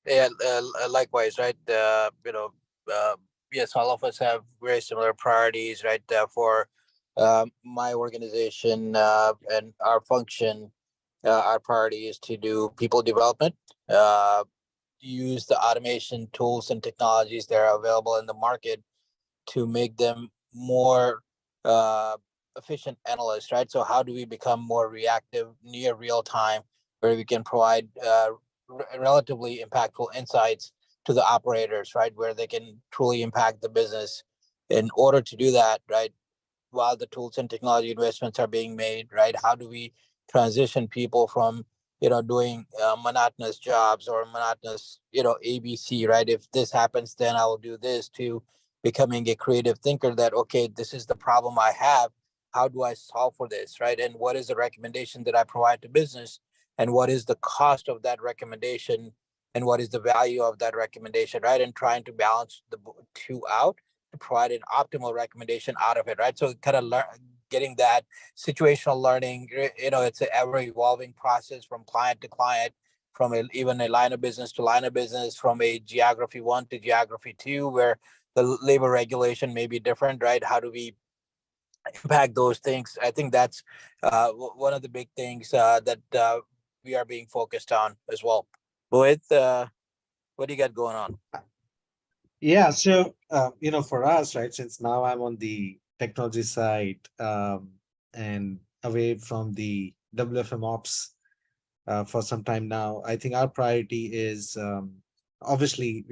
C: Yeah, likewise, right? Yes, all of us have very similar priorities, right? For my organization and our function, our priority is to do people development, use the automation tools and technologies that are available in the market to make them more uh, efficient analysts, right? So how do we become more reactive, near real time, where we can provide relatively impactful insights to the operators, right? Where they can truly impact the business. In order to do that, right, while the tools and technology investments are being made, right? How do we transition people from doing monotonous jobs or monotonous ABC, right? If this happens, then I will do this, to becoming a creative thinker that, okay, this is the problem I have. How do I solve for this, right? And what is the recommendation that I provide to business? And what is the cost of that recommendation? And what is the value of that recommendation, right? And trying to balance the two out to provide an optimal recommendation out of it, right? So kind of getting that situational learning, it's an ever evolving process from client to client, from even a line of business to line of business, from a geography 1 to geography 2, where the labor regulation may be different, right? How do we impact those things? I think that's one of the big things that we are being focused on as well. With what do you got going on?
E: Yeah, so for us, right, since now I'm on the technology side and away from the WFM ops for some time now, I think our priority is obviously,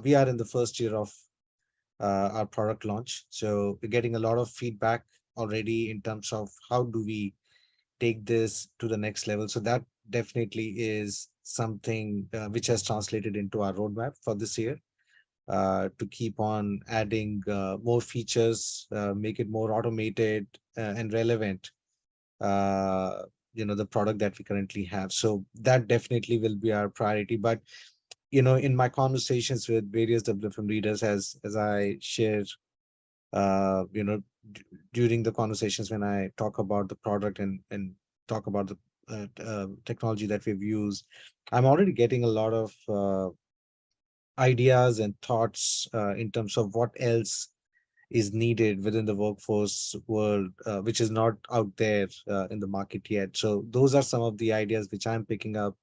E: we are in the first year of our product launch, so we're getting a lot of feedback already in terms of how do we take this to the next level. So that definitely is something which has translated into our roadmap for this year. To keep on adding more features, make it more automated and relevant, the product that we currently have. So that definitely will be our priority. But, in my conversations with various WFM leaders, as I share, during the conversations when I talk about the product and talk about the technology that we've used, I'm already getting a lot of ideas and thoughts in terms of what else is needed within the workforce world, which is not out there in the market yet. So those are some of the ideas which I'm picking up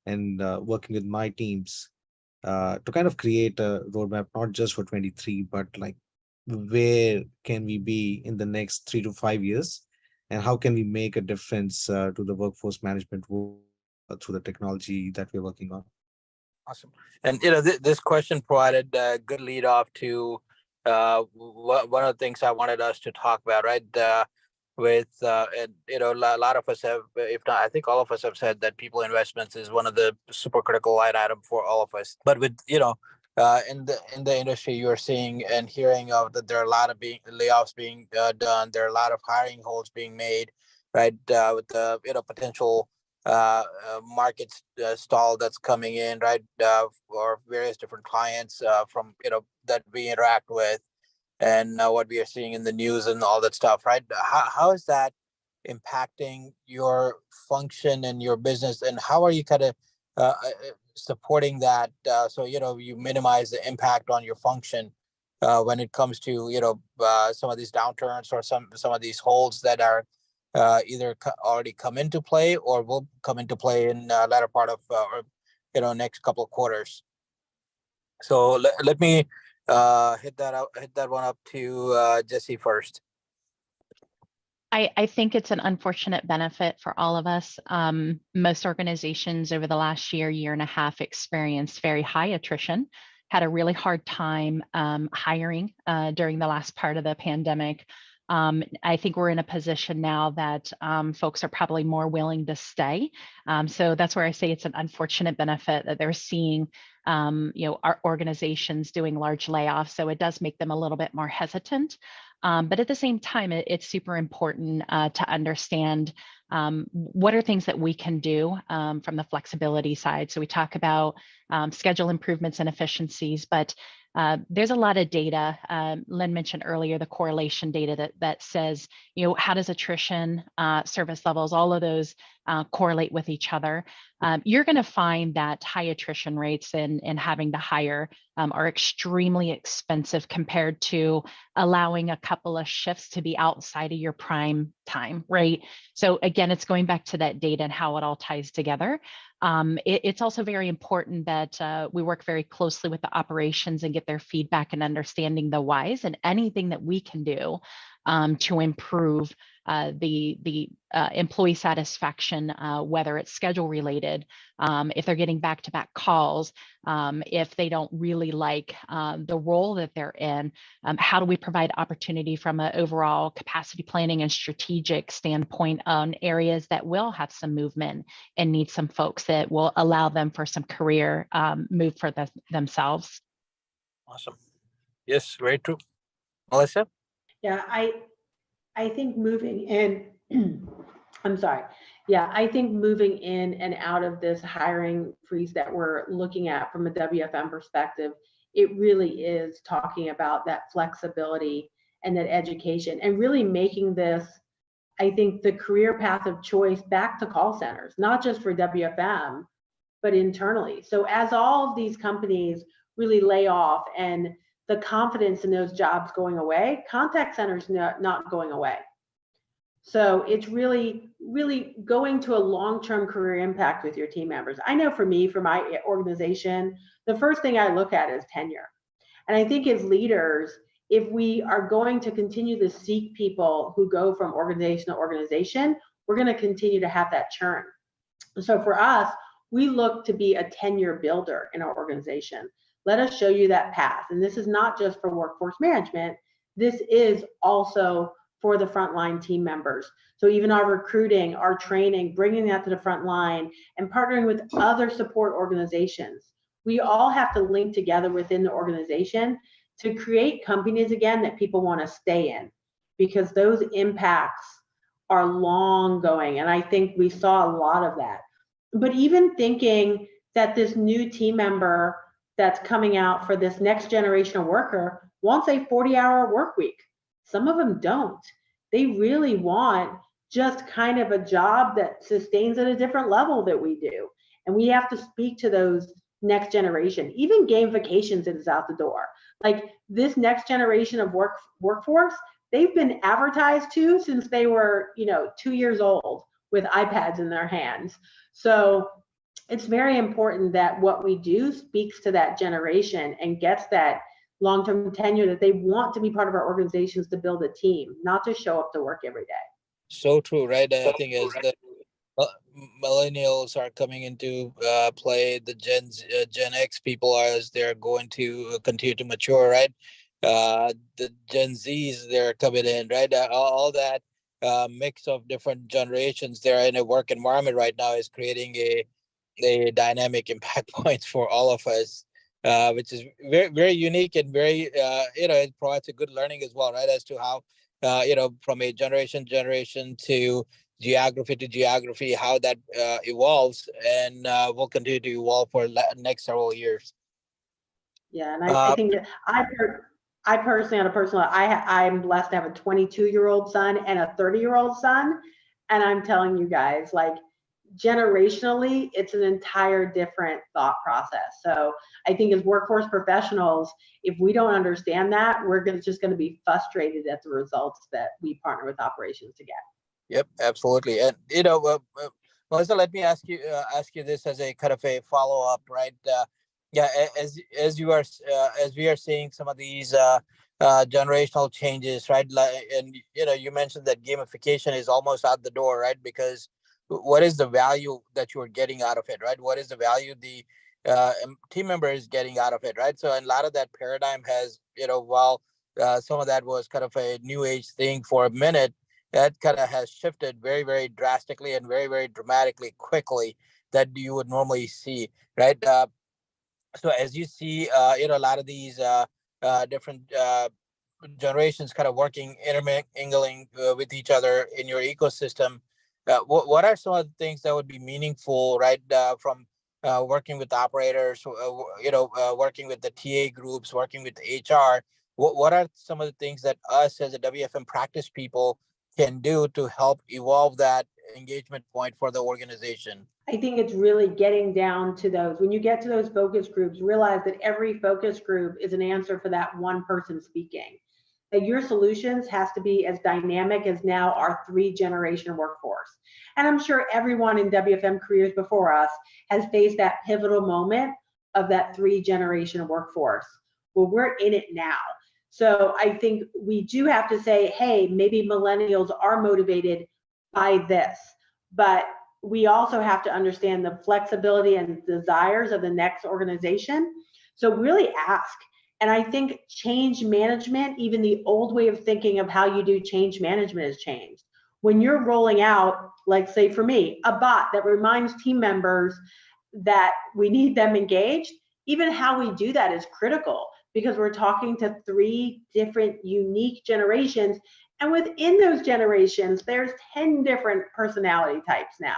E: and working with my teams to kind of create a roadmap, not just for 23, but like where can we be in the next 3 to 5 years, and how can we make a difference to the workforce management world through the technology that we're working on.
C: Awesome. And this question provided a good lead off to one of the things I wanted us to talk about, right? With and a lot of us have, if not, I think all of us have said that people investments is one of the super critical line item for all of us. But with in the industry, you're seeing and hearing of that there are a lot of layoffs being done. There are a lot of hiring holds being made, right? With the potential market stall that's coming in, right? Or various different clients from that we interact with, and what we are seeing in the news and all that stuff, right? How is that impacting your function and your business, and how are you kind of supporting that, so you minimize the impact on your function when it comes to some of these downturns or some of these holds that are either already come into play or will come into play in latter part of or next couple of quarters. So let me hit that one up to Jesse first.
F: I think it's an unfortunate benefit for all of us. Most organizations over the last year and a half experienced very high attrition, had a really hard time hiring during the last part of the pandemic. I think we're in a position now that folks are probably more willing to stay. So that's where I say it's an unfortunate benefit that they're seeing our organizations doing large layoffs. So it does make them a little bit more hesitant. But at the same time, it's super important to understand what are things that we can do from the flexibility side. So we talk about schedule improvements and efficiencies, but there's a lot of data. Len mentioned earlier the correlation data that says, how does attrition, service levels, all of those correlate with each other. You're going to find that high attrition rates and having to hire are extremely expensive compared to allowing a couple of shifts to be outside of your prime time, right? So again, it's going back to that data and how it all ties together. It's also very important that we work very closely with the operations and get their feedback and understanding the whys, and anything that we can do to improve the employee satisfaction, whether it's schedule related, if they're getting back-to-back calls, if they don't really like the role that they're in, how do we provide opportunity from an overall capacity planning and strategic standpoint on areas that will have some movement and need some folks that will allow them for some career move for themselves.
C: Awesome. Yes, very true. Melissa?
D: Yeah, I think moving in, I'm sorry. Yeah, I think moving in and out of this hiring freeze that we're looking at from a WFM perspective, it really is talking about that flexibility and that education, and really making this, I think, the career path of choice back to call centers, not just for WFM, but internally. So as all of these companies really lay off and the confidence in those jobs going away, contact centers not going away. So it's really, really going to a long-term career impact with your team members. I know for me, for my organization, the first thing I look at is tenure. And I think as leaders, if we are going to continue to seek people who go from organization to organization, we're going to continue to have that churn. So for us, we look to be a tenure builder in our organization. Let us show you that path. And this is not just for workforce management. This is also for the frontline team members. So even our recruiting, our training, bringing that to the front line and partnering with other support organizations. We all have to link together within the organization to create companies again that people want to stay in, because those impacts are long going. And I think we saw a lot of that. But even thinking that this new team member that's coming out for this next generation of worker wants a 40-hour work week. Some of them don't. They really want just kind of a job that sustains at a different level that we do. And we have to speak to those next generation. Even gamifications is out the door. Like this next generation of workforce, they've been advertised to since they were 2 years old with iPads in their hands. So it's very important that what we do speaks to that generation and gets that long-term tenure, that they want to be part of our organizations to build a team, not to show up to work every day.
C: So true, right? I think as the millennials are coming into play, the Gen X people are, as they're going to continue to mature, right? The Gen Zs, they're coming in, right? All that mix of different generations there in a work environment right now is creating a dynamic impact point for all of us, which is very, very unique and very, it provides a good learning as well, right? As to how, from a generation to geography, how that evolves and will continue to evolve for the next several years.
D: Yeah, and I think that I personally, on a personal, I'm blessed to have a 22-year-old son and a 30-year-old son. And I'm telling you guys, like, generationally, it's an entire different thought process. So I think as workforce professionals, if we don't understand that, just going to be frustrated at the results that we partner with operations to get.
C: Yep, absolutely. And Melissa, let me ask you this as a kind of a follow up, right? Yeah, as we are seeing some of these generational changes, right? Like, and you mentioned that gamification is almost out the door, right? Because what is the value that you are getting out of it, right? What is the value the team member is getting out of it, right? So, and a lot of that paradigm has, while some of that was kind of a new age thing for a minute, that kind of has shifted very, very drastically and very, very dramatically quickly that you would normally see, right? So as you see, a lot of these different generations kind of working, intermingling with each other in your ecosystem, what are some of the things that would be meaningful, right? From working with operators, working with the TA groups, working with HR. What are some of the things that us as a WFM practice people can do to help evolve that engagement point for the organization?
D: I think it's really getting down to those. When you get to those focus groups, realize that every focus group is an answer for that one person speaking. That your solutions has to be as dynamic as now our 3-generation workforce. And I'm sure everyone in WFM careers before us has faced that pivotal moment of that 3-generation workforce. Well, we're in it now. So I think we do have to say, hey, maybe millennials are motivated by this, but we also have to understand the flexibility and desires of the next organization. So really ask. And I think change management, even the old way of thinking of how you do change management has changed. When you're rolling out, like say for me, a bot that reminds team members that we need them engaged, even how we do that is critical because we're talking to 3 different unique generations. And within those generations, there's 10 different personality types now.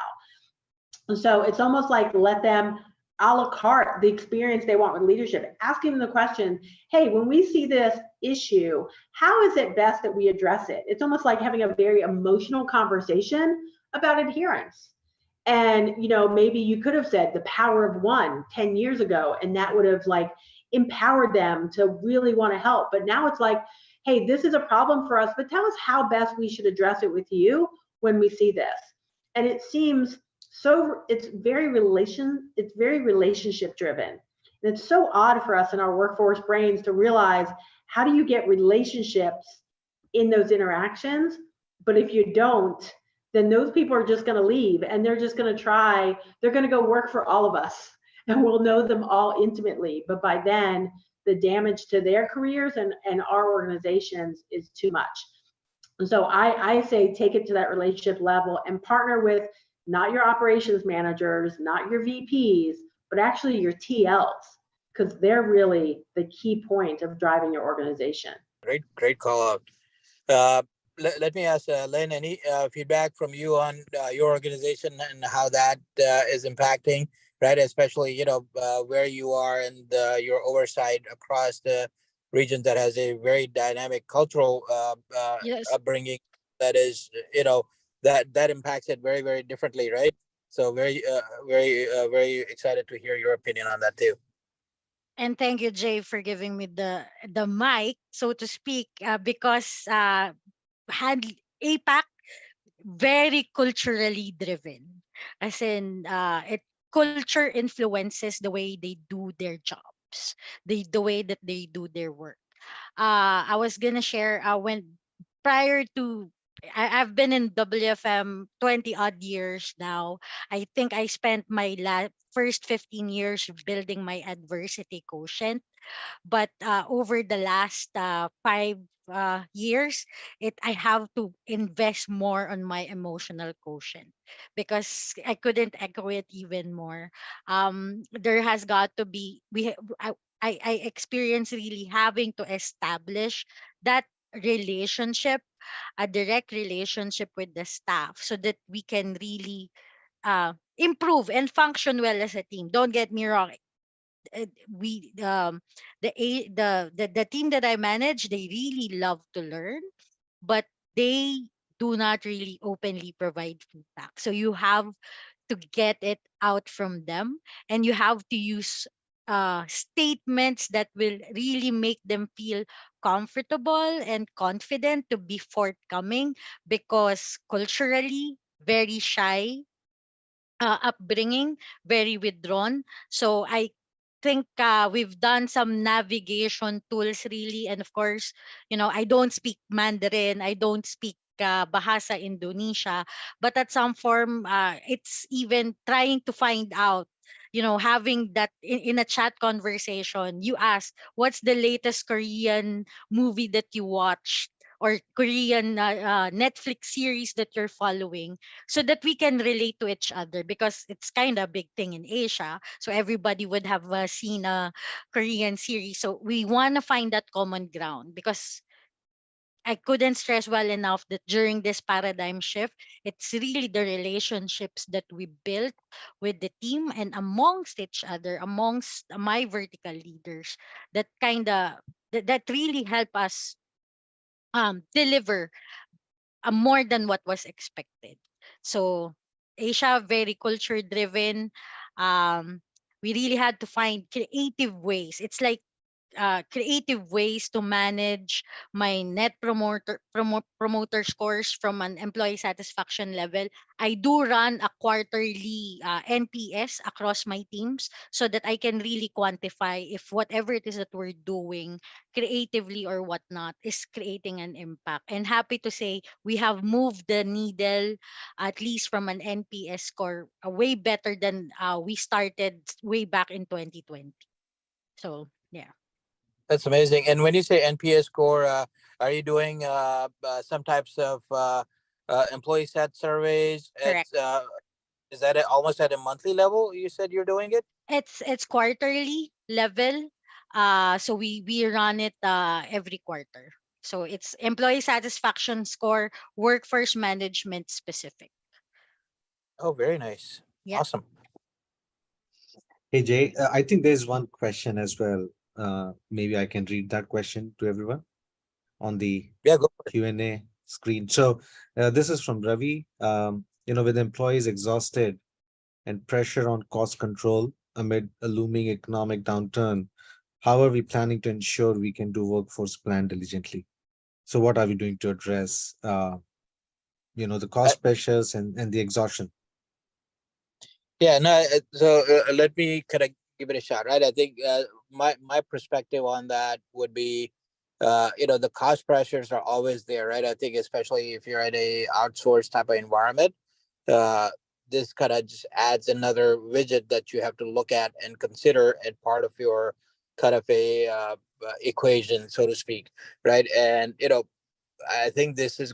D: And so it's almost like let them a la carte the experience they want with leadership. Asking them the question, hey, when we see this issue, how is it best that we address it? It's almost like having a very emotional conversation about adherence. And maybe you could have said the power of 1 10 years ago, and that would have like empowered them to really want to help. But now it's like, hey, this is a problem for us, but tell us how best we should address it with you when we see this. And it seems it's very relationship driven. And it's so odd for us in our workforce brains to realize, how do you get relationships in those interactions? But if you don't, then those people are just going to leave and they're just going to they're going to go work for all of us and we'll know them all intimately. But by then, the damage to their careers and our organizations is too much. And so I say take it to that relationship level and partner with not your operations managers, not your VPs, but actually your TLs, because they're really the key point of driving your organization.
C: Great call out. Let me ask Lynn, any feedback from you on your organization and how that is impacting, right? Especially, where you are and your oversight across the region that has a very dynamic cultural
G: Yes.
C: upbringing that is, that impacts it very, very differently, right? So very excited to hear your opinion on that too.
G: And thank you, Jay, for giving me the mic, so to speak, because had APAC very culturally driven, as in it culture influences the way they do their jobs, the way that they do their work. I was gonna share when prior to I've been in WFM 20 odd years now. I think I spent my first 15 years building my adversity quotient, but over the last 5 years, I have to invest more on my emotional quotient because I couldn't echo it even more. There has got to be I experience really having to establish that relationship, a direct relationship with the staff, so that we can really improve and function well as a team. Don't get me wrong, we the team that I manage, they really love to learn, but they do not really openly provide feedback. So you have to get it out from them, and you have to use statements that will really make them feel comfortable and confident to be forthcoming, because culturally very shy upbringing, very withdrawn. So I think we've done some navigation tools really, and of course, I don't speak Mandarin, I don't speak Bahasa Indonesia, but at some form, it's even trying to find out. Having that in a chat conversation, you ask, "What's the latest Korean movie that you watched?" Or Korean Netflix series that you're following, so that we can relate to each other, because it's kind of a big thing in Asia. So everybody would have seen a Korean series. So we want to find that common ground, because I couldn't stress well enough that during this paradigm shift, it's really the relationships that we built with the team and amongst each other, amongst my vertical leaders, that kind of that really help us deliver more than what was expected. So Asia, very culture driven. We really had to find creative ways. It's like creative ways to manage my net promoter scores from an employee satisfaction level. I do run a quarterly NPS across my teams, so that I can really quantify if whatever it is that we're doing creatively or whatnot is creating an impact. And happy to say we have moved the needle, at least from an NPS score, way better than we started way back in 2020. So yeah.
C: That's amazing. And when you say NPS score, are you doing some types of employee sat surveys?
G: Correct.
C: Is that almost at a monthly level? You said you're doing it.
G: It's quarterly level. So we run it every quarter. So it's employee satisfaction score, workforce management specific.
C: Oh, very nice.
G: Yeah.
C: Awesome.
E: Hey Jay, I think there's one question as well. Maybe I can read that question to everyone on the
C: Yeah, go for it.
E: Q&A screen. So this is from Ravi. With employees exhausted and pressure on cost control amid a looming economic downturn, how are we planning to ensure we can do workforce plan diligently? So what are we doing to address, the
C: Uh,
E: cost pressures and the exhaustion?
C: yeah, no. So let me kind of give it a shot, right? I think my perspective on that would be, the cost pressures are always there, right? I think especially if you're in a outsourced type of environment, uh, this kind of just adds another widget that you have to look at and consider as part of your kind of a equation, so to speak, right? And I think this is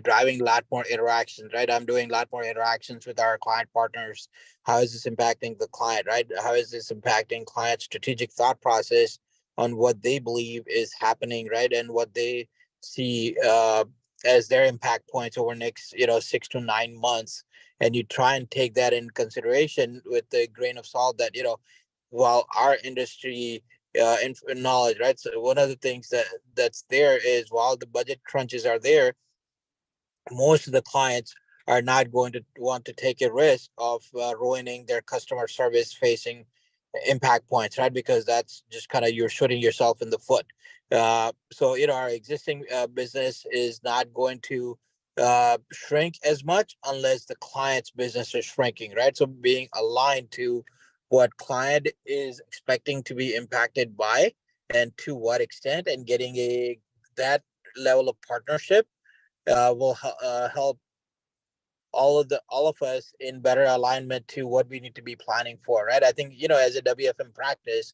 C: driving a lot more interactions, right? I'm doing a lot more interactions with our client partners. How is this impacting the client, right? How is this impacting client strategic thought process on what they believe is happening, right? And what they see as their impact points over next, 6 to 9 months. And you try and take that in consideration with the grain of salt that, while our industry in knowledge, right? So one of the things that's there is while the budget crunches are there, most of the clients are not going to want to take a risk of ruining their customer service facing impact points, right? Because that's just kind of you're shooting yourself in the foot. So our existing business is not going to shrink as much unless the client's business is shrinking, right? So being aligned to what client is expecting to be impacted by and to what extent, and getting a that level of partnership will help all of us in better alignment to what we need to be planning for, right? I think as a WFM practice,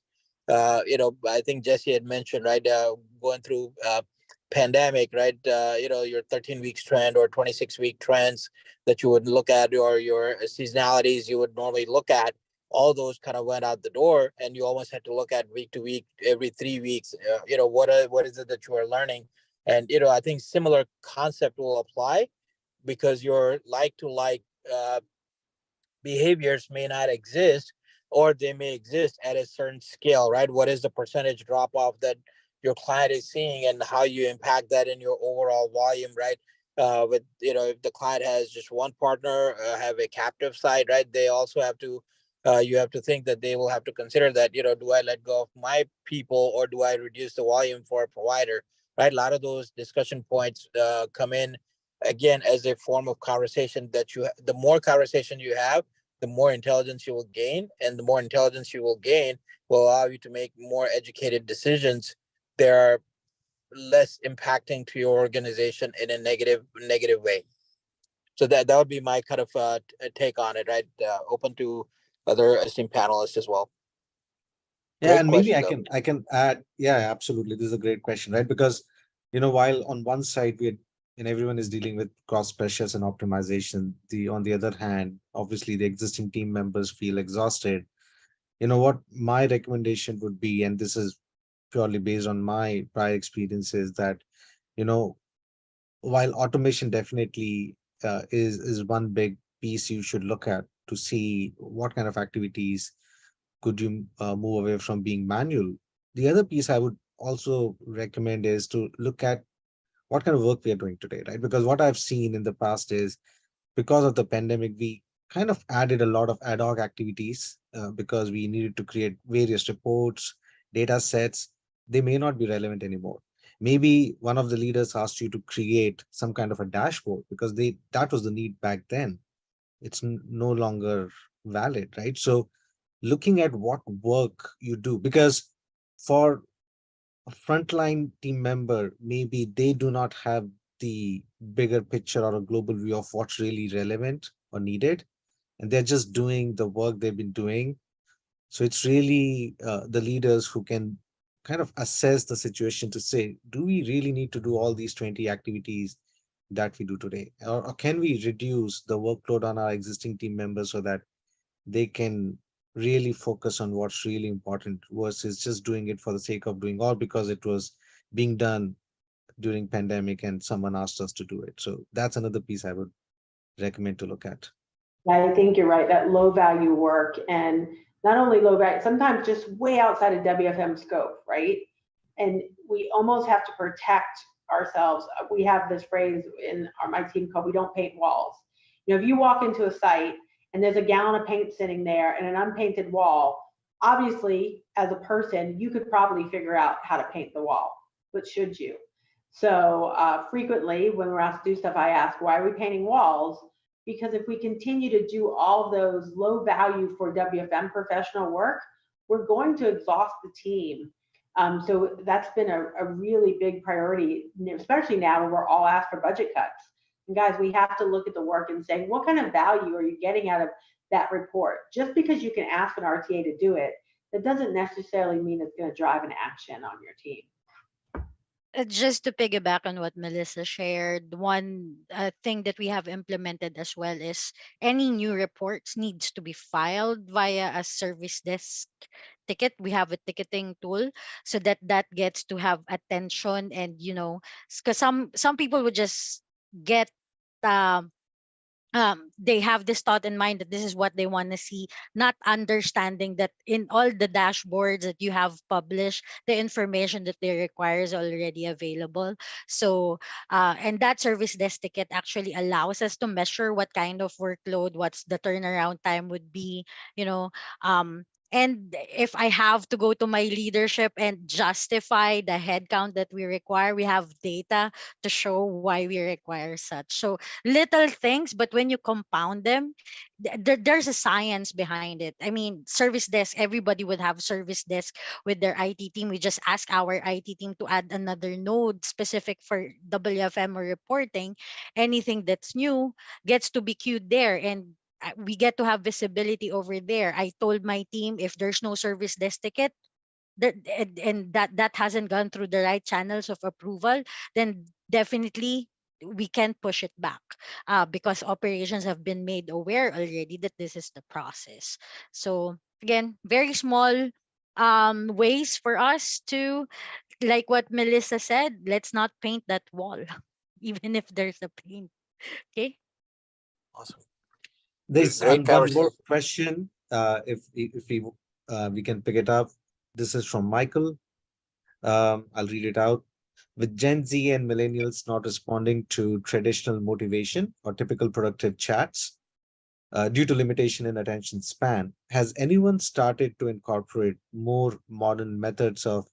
C: I think Jesse had mentioned, right, going through pandemic, right, your 13 weeks trend or 26-week trends that you would look at, or your seasonalities you would normally look at, all those kind of went out the door, and you almost had to look at week to week, every 3 weeks, what is it that you are learning. And I think similar concept will apply, because your like to like behaviors may not exist, or they may exist at a certain scale, right? What is the percentage drop off that your client is seeing, and how you impact that in your overall volume, right? with, if the client has just one partner, have a captive side, right? They also have to, you have to think that they will have to consider that, do I let go of my people or do I reduce the volume for a provider, right? A lot of those discussion points come in again as a form of conversation that the more conversation you have, the more intelligence you will gain, and the more intelligence you will gain will allow you to make more educated decisions. There are less impacting to your organization in a negative way. So that would be my kind of take on it, right? Open to other esteemed panelists as well.
E: Yeah,
C: Great
E: and maybe
C: question,
E: I
C: though.
E: can I can add. Yeah, absolutely. This is a great question, right? Because while on one side and everyone is dealing with cost pressures and optimization, the on the other hand, obviously the existing team members feel exhausted. What my recommendation would be, and this is purely based on my prior experiences, that you know while automation definitely is one big piece you should look at to see what kind of activities could you move away from being manual. The other piece I would also recommend is to look at what kind of work we are doing today, right? Because what I've seen in the past is, because of the pandemic, we kind of added a lot of ad hoc activities because we needed to create various reports, data sets. They may not be relevant anymore. Maybe one of the leaders asked you to create some kind of a dashboard because that was the need back then. It's no longer valid, right? So looking at what work you do, because for a frontline team member, maybe they do not have the bigger picture or a global view of what's really relevant or needed, and they're just doing the work they've been doing. So it's really the leaders who can kind of assess the situation to say, do we really need to do all these 20 activities that we do today? Or can we reduce the workload on our existing team members so that they can really focus on what's really important versus just doing it for the sake of doing, or because it was being done during pandemic and someone asked us to do it. So that's another piece I would recommend to look at.
D: I think you're right, that low value work, and not only low value, sometimes just way outside of WFM scope, right? And we almost have to protect ourselves. We have this phrase in my team called, we don't paint walls. If you walk into a site and there's a gallon of paint sitting there and an unpainted wall, obviously as a person, you could probably figure out how to paint the wall, but should you? So frequently when we're asked to do stuff, I ask, why are we painting walls? Because if we continue to do all those low value for WFM professional work, we're going to exhaust the team. So that's been a really big priority, especially now when we're all asked for budget cuts. And guys, we have to look at the work and say, what kind of value are you getting out of that report? Just because you can ask an RTA to do it, that doesn't necessarily mean it's going to drive an action on your team.
G: Just to piggyback on what Melissa shared, one thing that we have implemented as well is any new reports needs to be filed via a service desk ticket. We have a ticketing tool so that that gets to have attention, and because some people would just get um they have this thought in mind that this is what they want to see, not understanding that in all the dashboards that you have published, the information that they require is already available. So, and that service desk ticket actually allows us to measure what kind of workload, what's the turnaround time would be, you know, and if I have to go to my leadership and justify the headcount that we require, we have data to show why we require such. So little things, but when you compound them, there's a science behind it. I mean, service desk, everybody would have service desk with their IT team. We just ask our IT team to add another node specific for WFM or reporting. Anything that's new gets to be queued there, and we get to have visibility over there. I told my team, if there's no service desk ticket, and that hasn't gone through the right channels of approval, then definitely we can push it back, because operations have been made aware already that this is the process. So again, very small ways for us to, like what Melissa said, let's not paint that wall even if there's a paint. Okay.
C: Awesome.
E: There's
C: Great
E: one more
C: conversation.
E: question. If we can pick it up. This is from Michael. I'll read it out. With Gen Z and millennials not responding to traditional motivation or typical productive chats due to limitation in attention span, has anyone started to incorporate more modern methods of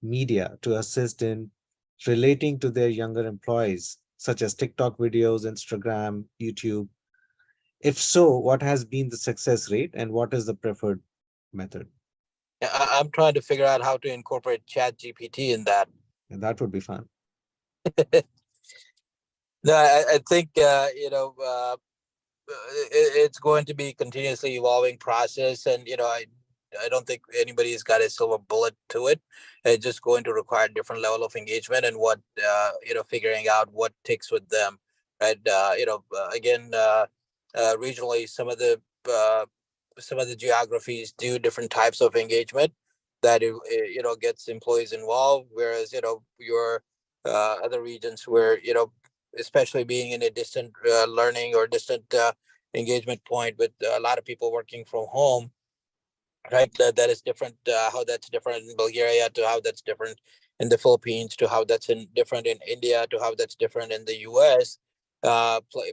E: media to assist in relating to their younger employees, such as TikTok videos, Instagram, YouTube? If so, what has been the success rate and what is the preferred method?
C: I'm trying to figure out how to incorporate Chat GPT in that.
E: And that would be fun.
C: No, I think it's going to be continuously evolving process, and I don't think anybody's got a silver bullet to it. It's just going to require a different level of engagement and what figuring out what ticks with them, right? Again, regionally, some of the geographies do different types of engagement that gets employees involved, whereas your other regions where especially being in a distant learning or distant engagement point with a lot of people working from home, right? That is different. How that's different in Bulgaria to how that's different in the Philippines to how that's different in India to how that's different in the U.S.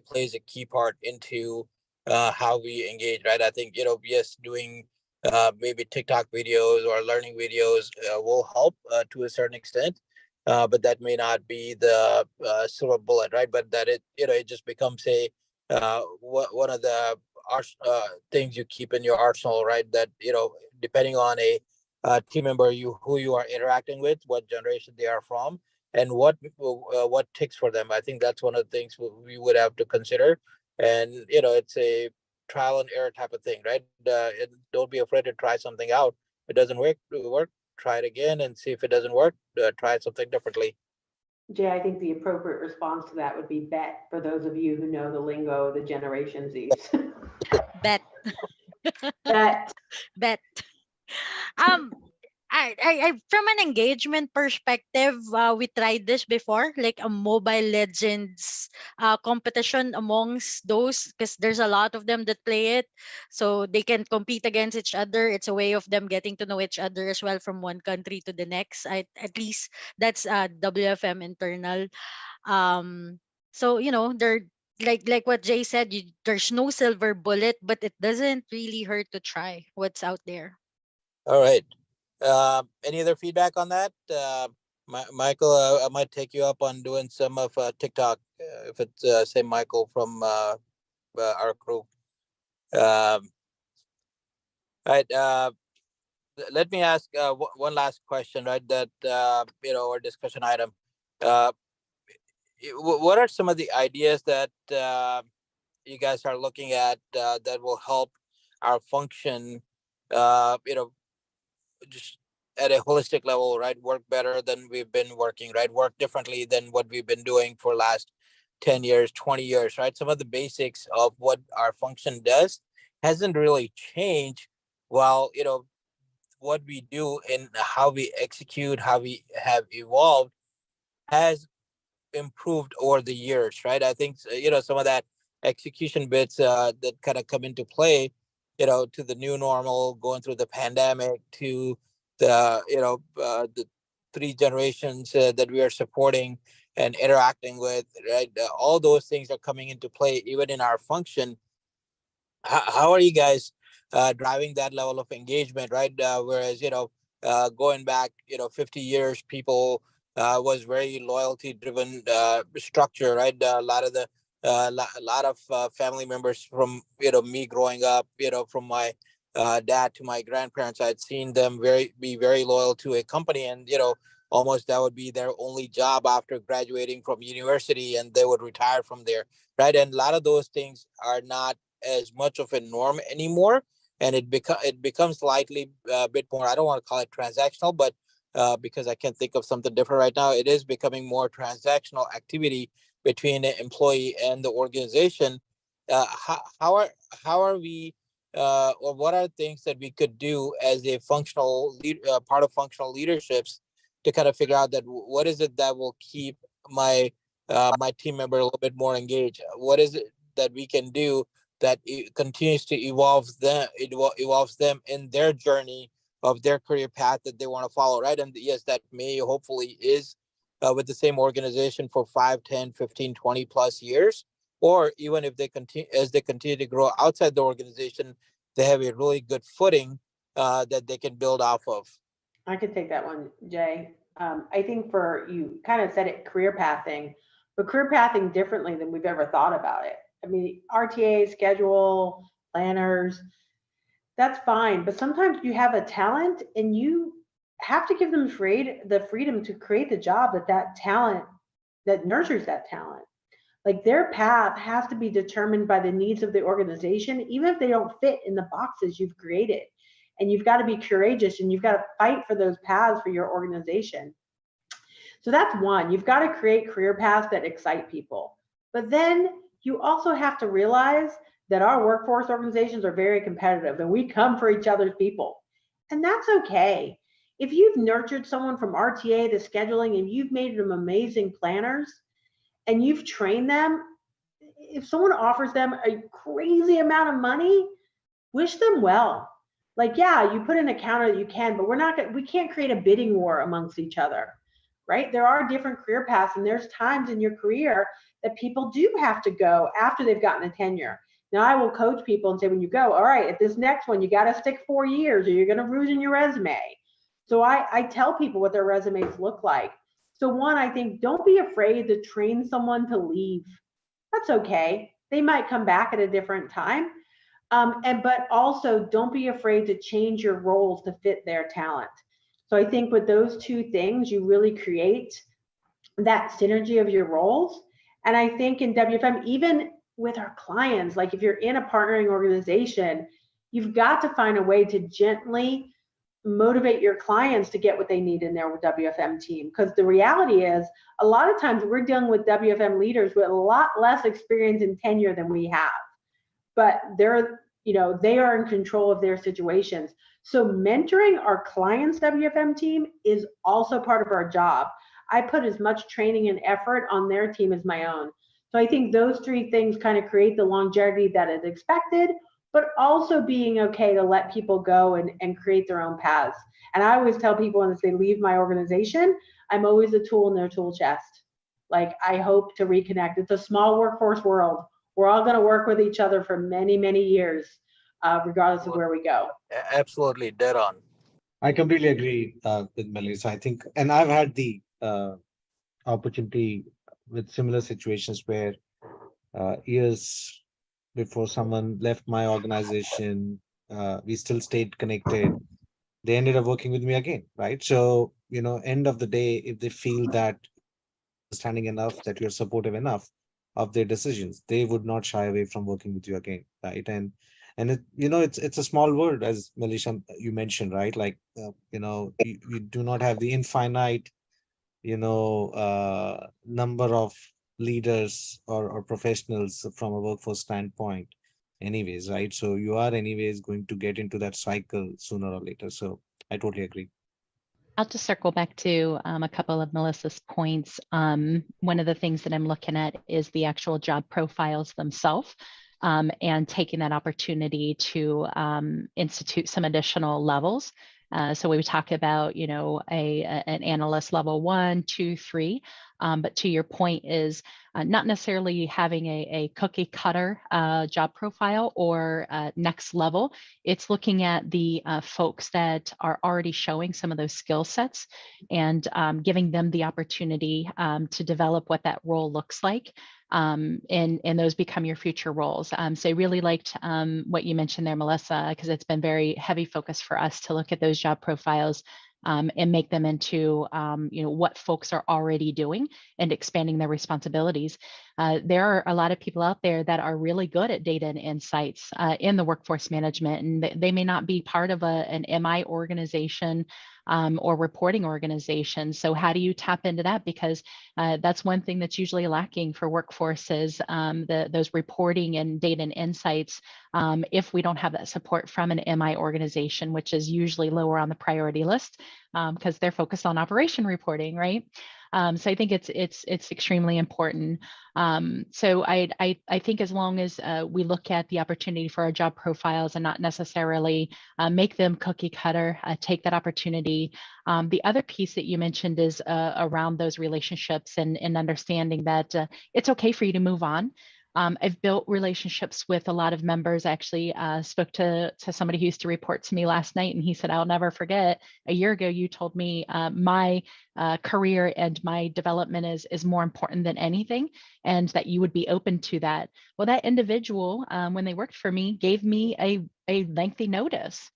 C: Plays a key part into how we engage, right? I think yes, doing maybe TikTok videos or learning videos will help to a certain extent, but that may not be the silver bullet, right? But that it just becomes a one of the things you keep in your arsenal, right? That depending on a team member, who you are interacting with, what generation they are from, and what ticks for them. I think that's one of the things we would have to consider, and it's a trial and error type of thing, right? Don't be afraid to try something out. If it doesn't work, try it again and see if it doesn't work. Try something differently.
D: Jay, I think the appropriate response to that would be bet, for those of you who know the lingo of the Generation Z's.
G: Bet.
D: Bet.
G: Bet. Um, from an engagement perspective, we tried this before, like a Mobile Legends competition amongst those, because there's a lot of them that play it, so they can compete against each other. It's a way of them getting to know each other as well from one country to the next. At least that's WFM internal. Um, so they're like what Jay said. There's no silver bullet, but it doesn't really hurt to try what's out there.
C: All right. Any other feedback on that? Michael, I might take you up on doing some of TikTok if it's say Michael from our crew. Um, all right. Let me ask one last question, right? That or discussion item. Uh, what are some of the ideas that you guys are looking at that will help our function? Just at a holistic level, right? Work better than we've been working, right? Work differently than what we've been doing for last 10 years, 20 years, right? Some of the basics of what our function does hasn't really changed, while what we do and how we execute, how we have evolved has improved over the years, right? I think some of that execution bits that kind of come into play, to the new normal, going through the pandemic, to the three generations that we are supporting and interacting with, right? All those things are coming into play even in our function. How are you guys driving that level of engagement, right? Whereas going back 50 years, people was very loyalty driven structure, right? A lot of the lot of family members from me growing up, from my dad to my grandparents, I'd seen them be very loyal to a company, and almost that would be their only job after graduating from university, and they would retire from there, right? And a lot of those things are not as much of a norm anymore, and it becomes slightly a bit more, I don't want to call it transactional, but because I can't think of something different right now, it is becoming more transactional activity between the employee and the organization. How are we or what are things that we could do as a part of functional leaderships to kind of figure out that what is it that will keep my my team member a little bit more engaged? What is it that we can do that it continues to evolves them in their journey of their career path that they want to follow, right? And yes, that may hopefully is with the same organization for 5, 10, 15, 20 plus years, or even if they continue to grow outside the organization, they have a really good footing that they can build off of.
D: I could take that one, Jay. I think you kind of said it, career pathing, but career pathing differently than we've ever thought about it. I mean, RTA, schedule, planners, that's fine. But sometimes you have a talent and you have to give them the freedom to create the job that talent, that nurtures that talent. Like their path has to be determined by the needs of the organization, even if they don't fit in the boxes you've created. And you've got to be courageous and you've got to fight for those paths for your organization. So that's one. You've got to create career paths that excite people. But then you also have to realize that our workforce organizations are very competitive and we come for each other's people. And that's okay. If you've nurtured someone from RTA to scheduling and you've made them amazing planners and you've trained them, if someone offers them a crazy amount of money, wish them well. Like, yeah, you put in a counter that you can, but we can't create a bidding war amongst each other, right? There are different career paths and there's times in your career that people do have to go after they've gotten a tenure. Now I will coach people and say, when you go, all right, at this next one, you got to stick 4 years or you're going to ruin your resume. So I tell people what their resumes look like. So one, I think don't be afraid to train someone to leave. That's okay. They might come back at a different time. But also don't be afraid to change your roles to fit their talent. So I think with those two things, you really create that synergy of your roles. And I think in WFM, even with our clients, like if you're in a partnering organization, you've got to find a way to gently motivate your clients to get what they need in their WFM team. Because the reality is, a lot of times we're dealing with WFM leaders with a lot less experience and tenure than we have. But they are in control of their situations. So mentoring our clients' WFM team is also part of our job. I put as much training and effort on their team as my own. So I think those three things kind of create the longevity that is expected, but also being okay to let people go and create their own paths. And I always tell people when they leave my organization, I'm always a tool in their tool chest. Like I hope to reconnect. It's a small workforce world. We're all going to work with each other for many, many years, regardless of where we go.
C: Absolutely, dead on.
E: I completely agree with Melissa. I think, and I've had the opportunity with similar situations where years before someone left my organization, we still stayed connected. They ended up working with me again, right? So, end of the day, if they feel that understanding enough, that you're supportive enough of their decisions, they would not shy away from working with you again, right? And it's a small world, as Melissa you mentioned, right? Like you do not have the infinite number of leaders or professionals from a workforce standpoint anyways, right? So you are anyways going to get into that cycle sooner or later. So I totally agree.
F: I'll just circle back to a couple of Melissa's points. One of the things that I'm looking at is the actual job profiles themselves, and taking that opportunity to institute some additional levels. So we talk about, an analyst level 1, 2, 3. But to your point is not necessarily having a cookie cutter job profile or next level. It's looking at the folks that are already showing some of those skill sets and giving them the opportunity to develop what that role looks like. And those become your future roles. So I really liked what you mentioned there, Melissa, because it's been very heavy focus for us to look at those job profiles and make them into what folks are already doing and expanding their responsibilities. There are a lot of people out there that are really good at data and insights in the workforce management, and they may not be part of an MI organization or reporting organization. So how do you tap into that? Because that's one thing that's usually lacking for workforces, those reporting and data and insights, if we don't have that support from an MI organization, which is usually lower on the priority list because they're focused on operation reporting, right? So I think it's extremely important. So I think as long as we look at the opportunity for our job profiles and not necessarily make them cookie cutter, take that opportunity. The other piece that you mentioned is around those relationships and understanding that it's okay for you to move on. I've built relationships with a lot of members. I actually spoke to somebody who used to report to me last night, and he said, "I'll never forget. A year ago, you told me my career and my development is more important than anything, and that you would be open to that." Well, that individual, when they worked for me, gave me a lengthy notice.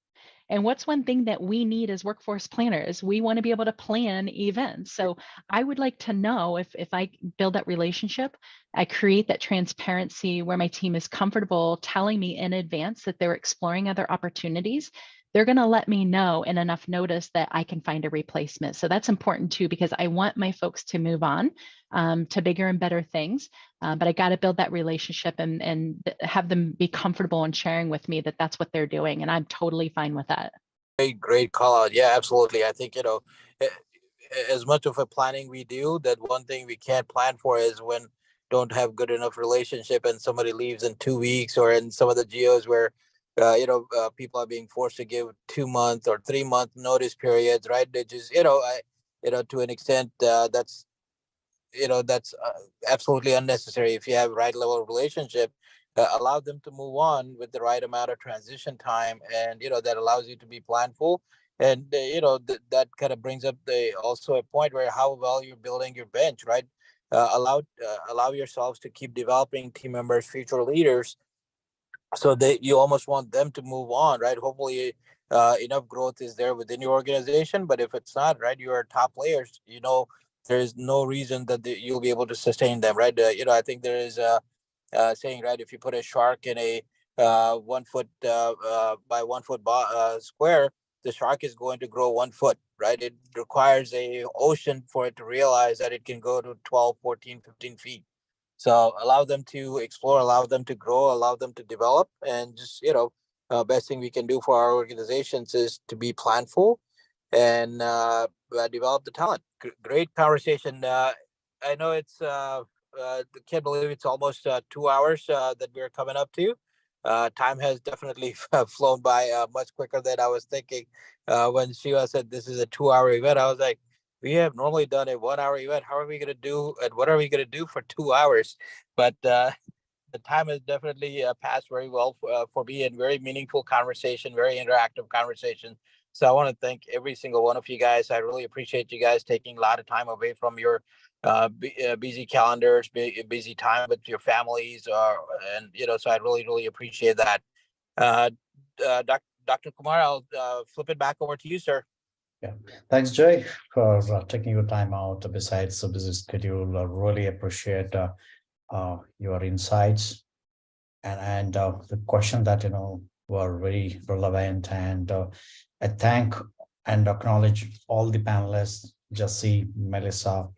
F: And what's one thing that we need as workforce planners? We want to be able to plan events. So I would like to know if I build that relationship, I create that transparency where my team is comfortable telling me in advance that they're exploring other opportunities. They're going to let me know in enough notice that I can find a replacement. So that's important too, because I want my folks to move on to bigger and better things. But I got to build that relationship and have them be comfortable in sharing with me that that's what they're doing. And I'm totally fine with that.
C: Great call out. Yeah, absolutely. I think, as much of a planning we do, that one thing we can't plan for is when don't have good enough relationship and somebody leaves in 2 weeks, or in some of the geos where people are being forced to give 2 month or 3 month notice periods, right? They just, to an extent, that's absolutely unnecessary. If you have right level of relationship, allow them to move on with the right amount of transition time, and that allows you to be planful. And that kind of brings up also a point where how well you're building your bench, right? Allow yourselves to keep developing team members, future leaders, so that you almost want them to move on, right? Hopefully enough growth is there within your organization, but if it's not, right, your top players, there's no reason that you'll be able to sustain them, right? I think there is a saying, right, if you put a shark in a 1 foot by 1 foot square, the shark is going to grow 1 foot, right? It requires a ocean for it to realize that it can go to 12, 14, 15 feet. So allow them to explore, allow them to grow, allow them to develop, and just best thing we can do for our organizations is to be planful and develop the talent. Great conversation. I know it's can't believe it's almost 2 hours that we're coming up to. Time has definitely flown by much quicker than I was thinking. When Shiva said this is a 2 hour event, I was like, we have normally done a 1 hour event. How are we going to do, and what are we going to do for 2 hours? But the time has definitely passed very well for me, and very meaningful conversation, very interactive conversation. So I want to thank every single one of you guys. I really appreciate you guys taking a lot of time away from your busy calendars, busy time with your families, and so I really, really appreciate that. Dr. Kumar, I'll flip it back over to you, sir.
B: Yeah, thanks, Jay, for taking your time out besides a busy schedule. I really appreciate your insights and the question that were very relevant. And I thank and acknowledge all the panelists, Jesse, Melissa,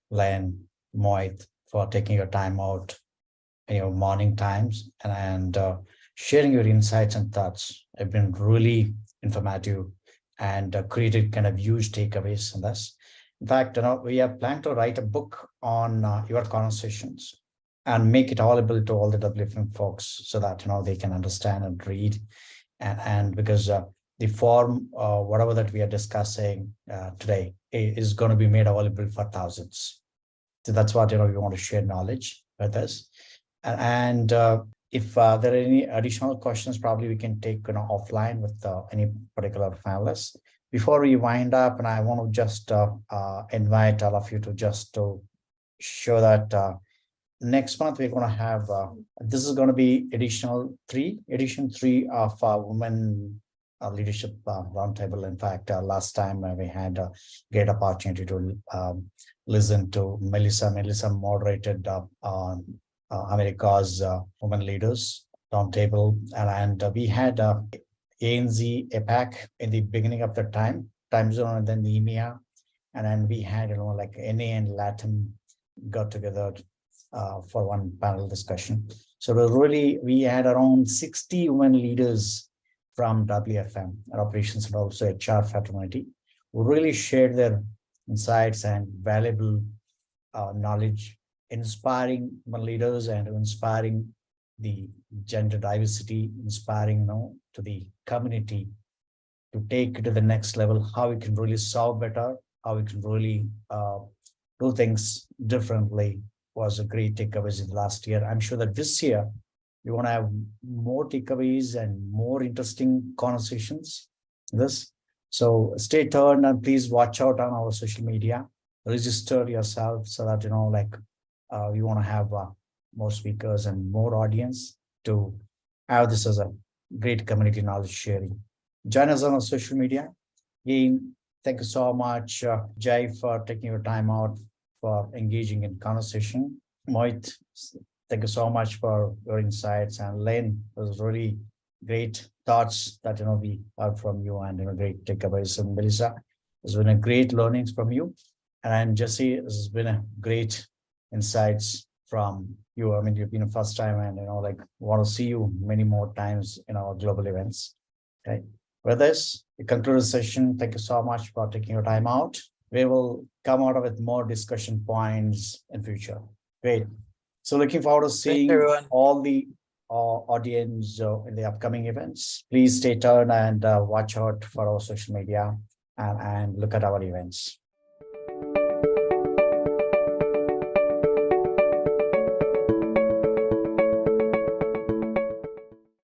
B: Len, Mohit, for taking your time out in your morning times and sharing your insights and thoughts. Have been really informative and created kind of huge takeaways in this. In fact, we are planning to write a book on your conversations and make it available to all the WFM folks so that they can understand and read, and because the form whatever that we are discussing today is going to be made available for thousands. So that's what we want to share knowledge with us, and if there are any additional questions, probably we can take offline with any particular panelists. Before we wind up, and I want to just invite all of you to just to show that next month we're going to have this is going to be edition 3 of Women Leadership Roundtable. In fact, last time we had a great opportunity to listen to Melissa. Melissa moderated America's Women Leaders Roundtable, and we had ANZ APAC in the beginning of the time zone, and then the EMEA, and then we had like NA and Latin got together for one panel discussion. So we had around 60 women leaders from WFM and operations and also HR fraternity who really shared their insights and valuable knowledge, inspiring leaders and inspiring the gender diversity, inspiring, to the community to take it to the next level, how we can really solve better, how we can really do things differently was a great takeaways in the last year. I'm sure that this year we want to have more takeaways and more interesting conversations. So stay tuned and please watch out on our social media. Register yourself so that we want to have more speakers and more audience to have this as a great community knowledge sharing. Join us on our social media. Again, thank you so much, Jai, for taking your time out for engaging in conversation. Mohit, thank you so much for your insights, and Lane, it was really great thoughts that we heard from you, and great takeaways. And Melissa, it's been a great learnings from you, and Jesse, this has been a great insights from you. I mean, you've been a first time, and want to see you many more times in our global events. Okay. With this, we conclude the session. Thank you so much for taking your time out. We will come out with more discussion points in future. Great. So looking forward to seeing all the audience in the upcoming events. Please stay tuned and watch out for our social media and look at our events.